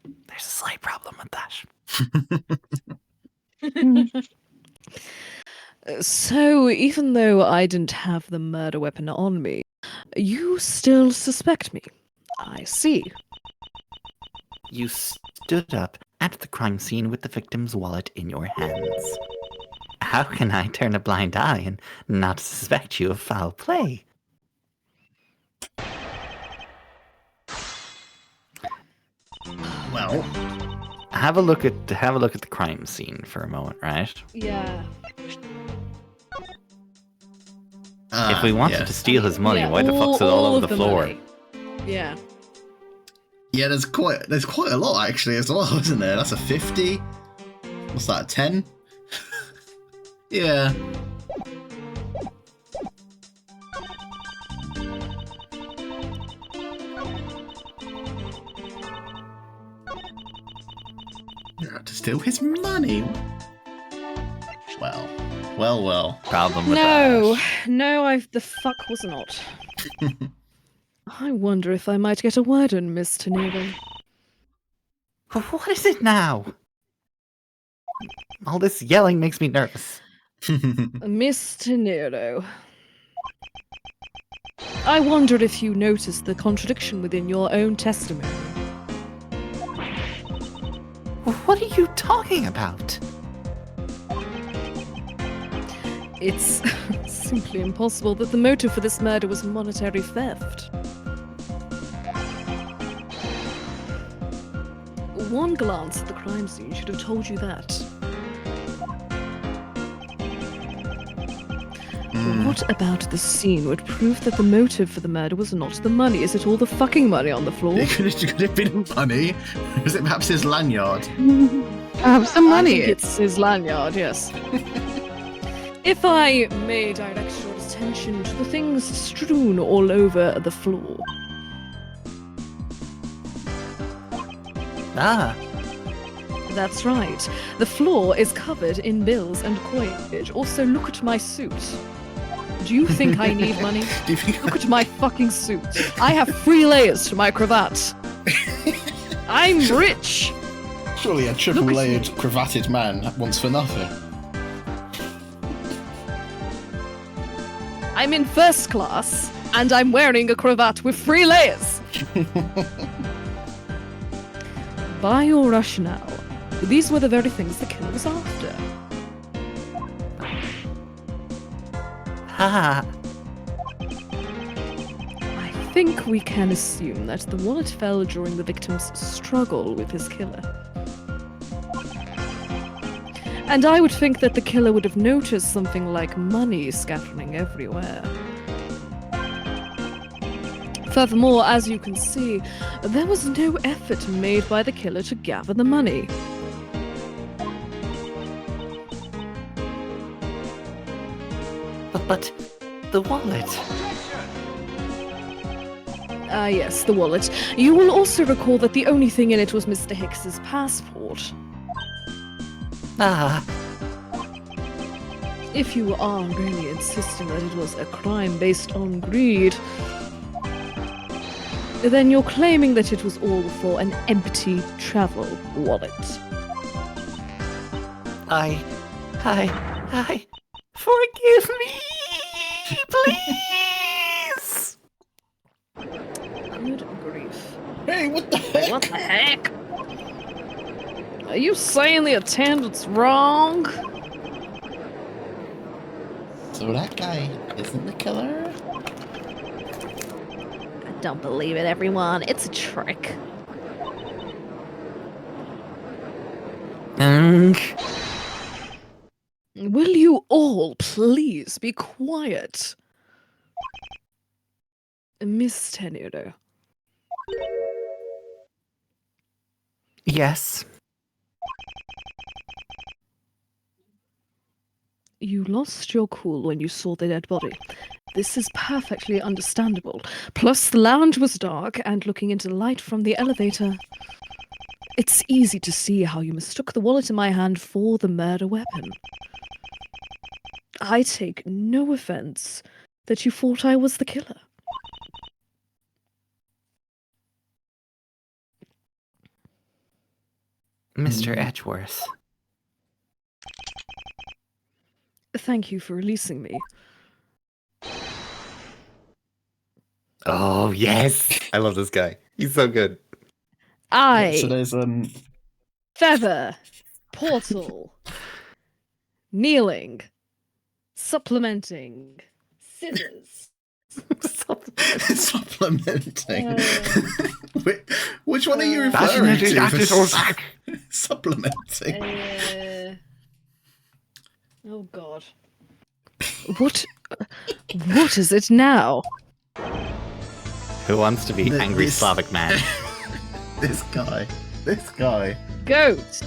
S5: There's a slight problem with that.
S3: So even though I didn't have the murder weapon on me, you still suspect me. I see.
S5: You stood up at the crime scene with the victim's wallet in your hands. How can I turn a blind eye and not suspect you of foul play?
S1: Well,
S5: Have a look at the crime scene for a moment, right?
S3: Yeah.
S5: If we wanted to steal his money, why the fuck's it all over the floor?
S3: money. Yeah.
S1: yeah, there's quite a lot actually as well, isn't there? That's a 50. What's that? A 10? Yeah. You're out to steal his money. Well.
S5: Problem with
S3: No,
S5: that.
S3: no, the fuck was not. I wonder if I might get a word in, Miss Teneva.
S5: What is it now? All this yelling makes me nervous.
S3: Miss Tenero. I wondered if you noticed the contradiction within your own testimony.
S5: What are you talking about?
S3: It's simply impossible that the motive for this murder was monetary theft. One glance at the crime scene should have told you that. What about the scene would prove that the motive for the murder was not the money? Is it all the fucking money on the floor?
S1: It could have been money. Was it perhaps his lanyard?
S4: Some
S3: I
S4: money.
S3: think it's his lanyard, yes. If I may direct your attention to the things strewn all over the floor.
S5: Ah,
S3: That's right. The floor is covered in bills and coinage. Also, look at my suit. Do you think I need money?
S1: Do you think
S3: Look at my fucking suit. I have 3 layers to my cravat. I'm rich.
S1: surely a triple
S3: Look at
S1: layered
S3: me.
S1: cravated man wants for nothing?
S3: I'm in first class, and I'm wearing a cravat with 3 layers. By your rationale, these were the very things the killer was after.
S5: ha.
S3: I think we can assume that the wallet fell during the victim's struggle with his killer. And I would think that the killer would have noticed something like money scattering everywhere. Furthermore, as you can see, there was no effort made by the killer to gather the money.
S5: But the wallet.
S3: Yes, the wallet. You will also recall that the only thing in it was Mr. Hicks's passport.
S5: Ah,
S3: If you are really insisting that it was a crime based on greed, Then you're claiming that it was all for an empty travel wallet.
S5: I forgive me, please.
S3: Good grief.
S1: Hey, what the heck?
S3: What the heck? Are you saying the attendant's wrong?
S1: So that guy isn't the killer?
S3: I don't believe it, everyone. It's a trick. Will you all please be quiet? Miss Tenudo.
S5: Yes.
S3: You lost your cool when you saw the dead body. This is perfectly understandable. Plus, the lounge was dark, and looking into the light from the elevator, it's easy to see how you mistook the wallet in my hand for the murder weapon. I take no offense that you thought I was the killer.
S5: Mr. Edgeworth.
S3: Thank you for releasing me.
S2: Oh, yes. I love this guy. He's so good.
S3: I
S1: So there's
S3: feather portal kneeling supplementing scissors.
S1: supplementing. Which one are you referring
S5: That is
S1: to? Supplementing.
S3: Oh God. What is it now?
S2: Who wants to be angry
S1: This-
S2: Slavic man?
S1: This guy.
S3: Goat.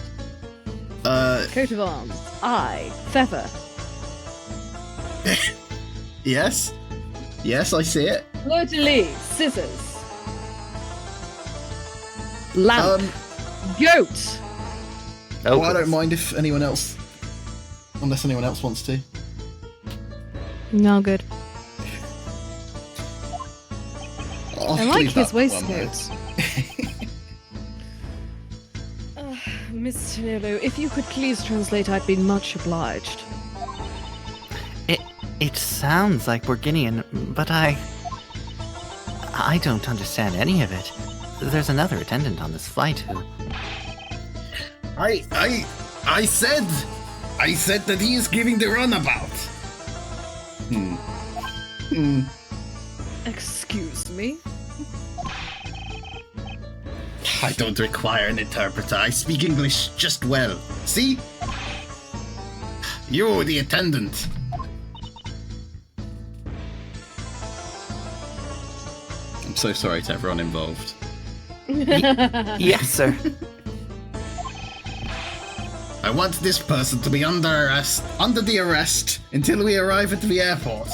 S1: Uh,
S3: Coat of arms. Eye. Feather.
S1: yes, I see it.
S3: Fleur-de-lis. Scissors. Lamp. Goat.
S2: Oh,
S1: Well, I don't mind if anyone else, unless anyone else wants to.
S3: No good.
S1: I'll
S3: I like
S1: leave
S3: his
S1: that one
S3: waistcoat. Miss Tenilo, if you could please translate, I'd be much obliged.
S5: It sounds like Borginian, but I don't understand any of it. There's another attendant on this flight who...
S1: I said that he is giving the runabout.
S3: Excuse me?
S1: I don't require an interpreter. I speak English just well. See? You're the attendant. I'm so sorry to everyone involved.
S5: Yes, sir.
S1: I want this person to be under the arrest, until we arrive at the airport.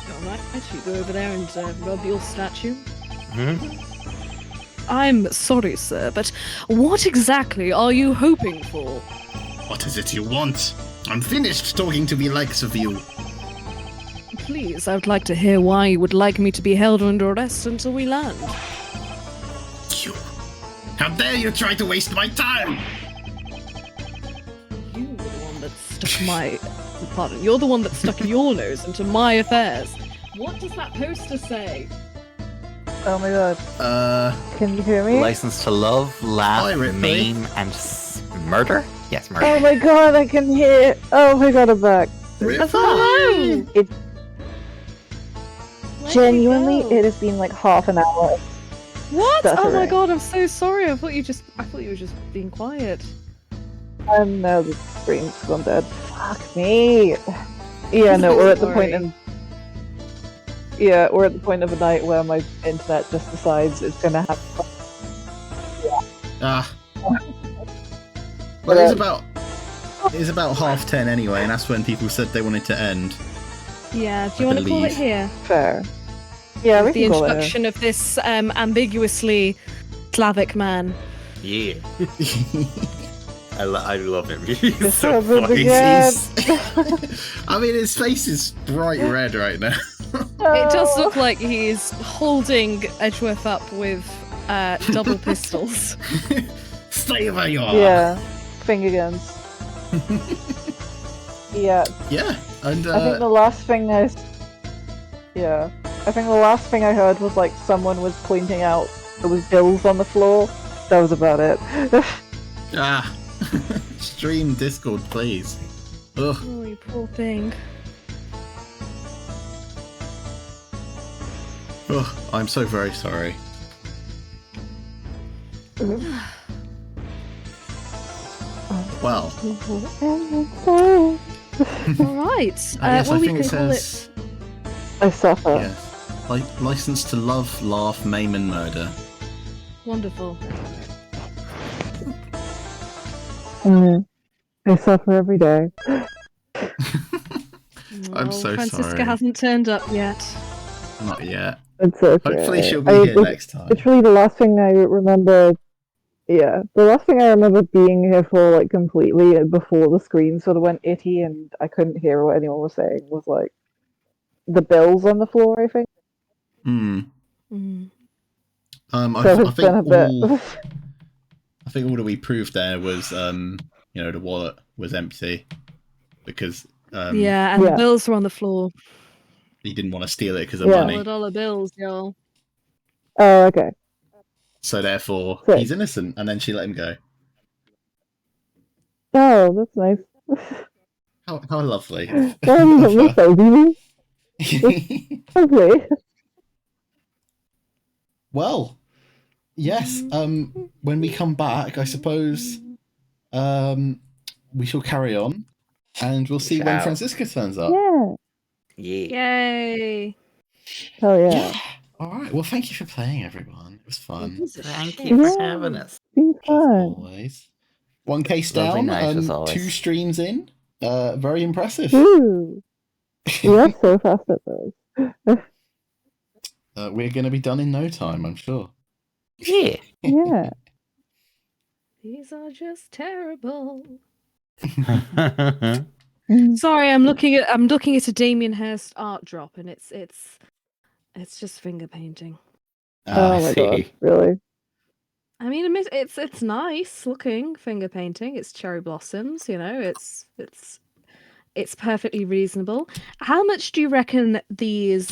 S3: Alright, you go over there and rub your statue. I'm sorry, sir, but what exactly are you hoping for?
S1: What is it you want? I'm finished talking to the likes of you.
S3: Please, I would like to hear why you would like me to be held under arrest until we land.
S1: You. How dare you try to waste my time?
S3: You were the one that stuck my... Pardon, you're the one that stuck your nose into my affairs. What does that poster say?
S4: Oh my god. Can you hear me?
S5: License to love,
S1: Hi,
S5: laugh,
S1: Ripley.
S5: maim, and murder? Yes, murder.
S4: Oh my god, I can hear. Oh my god, I'm back.
S3: Hello!
S4: It
S3: Where'd
S4: genuinely,
S3: you go?
S4: it has been like half an hour.
S3: What? Oh my
S4: stuttering.
S3: god, I'm so sorry. I thought you were just being quiet.
S4: And now the screen's gone dead. Fuck me. Yeah, no, we're at the point in. Yeah, we're at the point of the night where my internet just decides it's gonna have.
S1: Well, it's about 10:30 anyway, and that's when people said they wanted to end.
S3: Yeah, do
S1: I
S3: you want to call it
S1: believe.
S3: here?
S4: Fair. Yeah, we
S3: The
S4: can call it.
S3: introduction of this ambiguously Slavic man.
S2: Yeah. I love him. He's
S4: This
S2: so
S4: happened
S2: funny.
S4: again.
S1: I mean, his face is bright red right now.
S3: It does look like he's holding Edgeworth up with double pistols.
S1: Stay where you are.
S4: Yeah, finger guns. Yeah.
S1: Yeah, and
S4: I think the last thing I think the last thing I heard was like someone was pointing out there was bills on the floor. That was about it.
S1: Stream Discord, please. Ugh.
S3: Oh, you poor thing.
S1: Ugh, I'm so very sorry. Well.
S3: Alright.
S1: Yes,
S3: well,
S1: I
S3: we
S1: think
S3: can
S1: it
S3: call
S1: says.
S4: I suffer.
S1: Yes. License to love, laugh, maim, and murder.
S3: Wonderful.
S4: I suffer every day.
S1: I'm so
S3: Francisca
S1: sorry.
S3: hasn't turned up yet.
S1: Not yet.
S4: It's okay.
S1: Hopefully she'll be here next time.
S4: Literally the last thing I remember. Yeah, the last thing I remember being here for, like, completely before the screen sort of went itty and I couldn't hear what anyone was saying was, like, the bills on the floor, I think.
S1: I think all that we proved there was, the wallet was empty because
S3: The bills were on the floor.
S1: he didn't want to steal it because of money.
S3: $1 bills, y'all.
S4: Oh, okay.
S1: So therefore, he's innocent, and then she let him go.
S4: Oh, that's nice.
S1: How lovely.
S4: Lovely.
S1: Well, yes. When we come back, I suppose we shall carry on, and we'll see when Francisca turns up.
S4: Yeah.
S3: Yay!
S4: Hell yeah.
S1: All right. Well, thank you for playing, everyone. It was fun.
S5: Thank you for having us.
S4: It's fun.
S1: Always. One case
S5: Lovely
S1: down,
S5: night, as always.
S1: 2 streams in. Very impressive.
S4: Ooh. You're so fast at those.
S1: We're going to be done in no time, I'm sure.
S5: Yeah.
S4: Yeah.
S3: These are just terrible. Sorry, I'm looking at a Damien Hirst art drop, and it's just finger painting.
S4: Oh my god, really?
S3: I mean, it's nice looking finger painting. It's cherry blossoms, it's perfectly reasonable. How much do you reckon these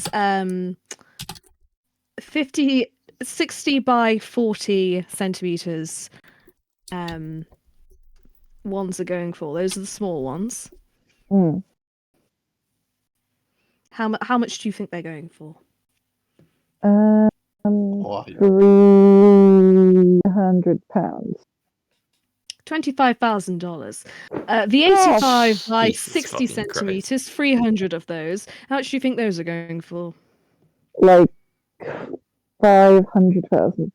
S3: 60 by 40 centimeters ones are going for? Those are the small ones. How much do you think they're going for?
S4: £300.
S3: $25,000. The 85 by
S5: Jesus
S3: 60
S5: fucking
S3: centimeters, 300 of those. How much do you think those are going for?
S4: Like 500,000.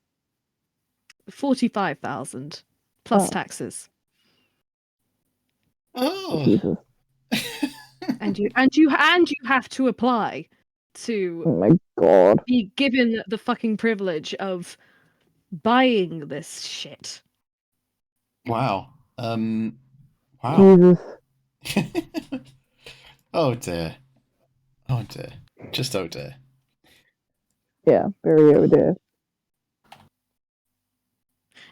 S3: 45,000 plus taxes.
S1: Oh.
S4: Jesus.
S3: And you have to apply to
S4: Oh my god.
S3: be given the fucking privilege of buying this shit.
S1: Wow. Wow.
S4: Jesus.
S1: Oh dear. Oh dear. Just oh dear.
S4: Yeah, very oh dear.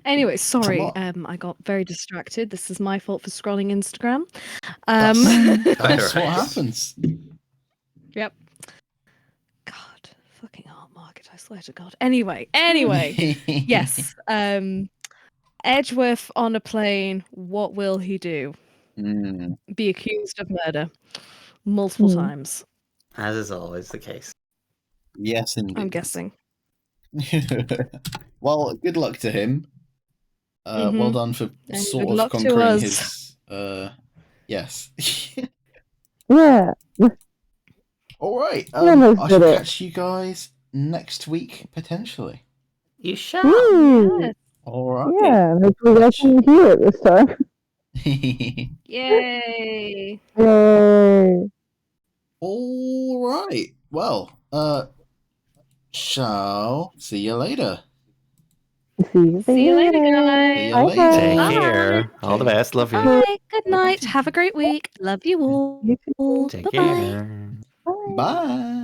S3: Anyway, sorry, I got very distracted. This is my fault for scrolling Instagram.
S1: That's what happens.
S3: Yep. God, fucking art market, I swear to God. Anyway, yes. Edgeworth on a plane, what will he do? Be accused of murder multiple times.
S5: As is always the case.
S1: Yes, indeed.
S3: I'm guessing.
S1: Well, good luck to him. Well done for
S3: And
S1: sort
S3: good
S1: of
S3: luck to
S1: conquering
S3: us.
S1: his. Yes.
S4: Yeah.
S1: All right.
S4: almost
S1: I shall
S4: did it.
S1: catch you guys next week potentially.
S5: You shall.
S3: Yes.
S1: All right.
S4: Yeah, hopefully I can hear it this time.
S3: Yay.
S4: Yay.
S1: All right. Well, shall see you later.
S3: See you later, guys.
S1: See you
S4: Bye.
S1: later.
S5: Take
S3: Bye.
S5: care. All the best. Love you.
S3: Bye. Good night. Have a great week. Love you all.
S4: You too.
S5: Take
S3: Bye-bye.
S5: care.
S4: Bye.
S1: Bye.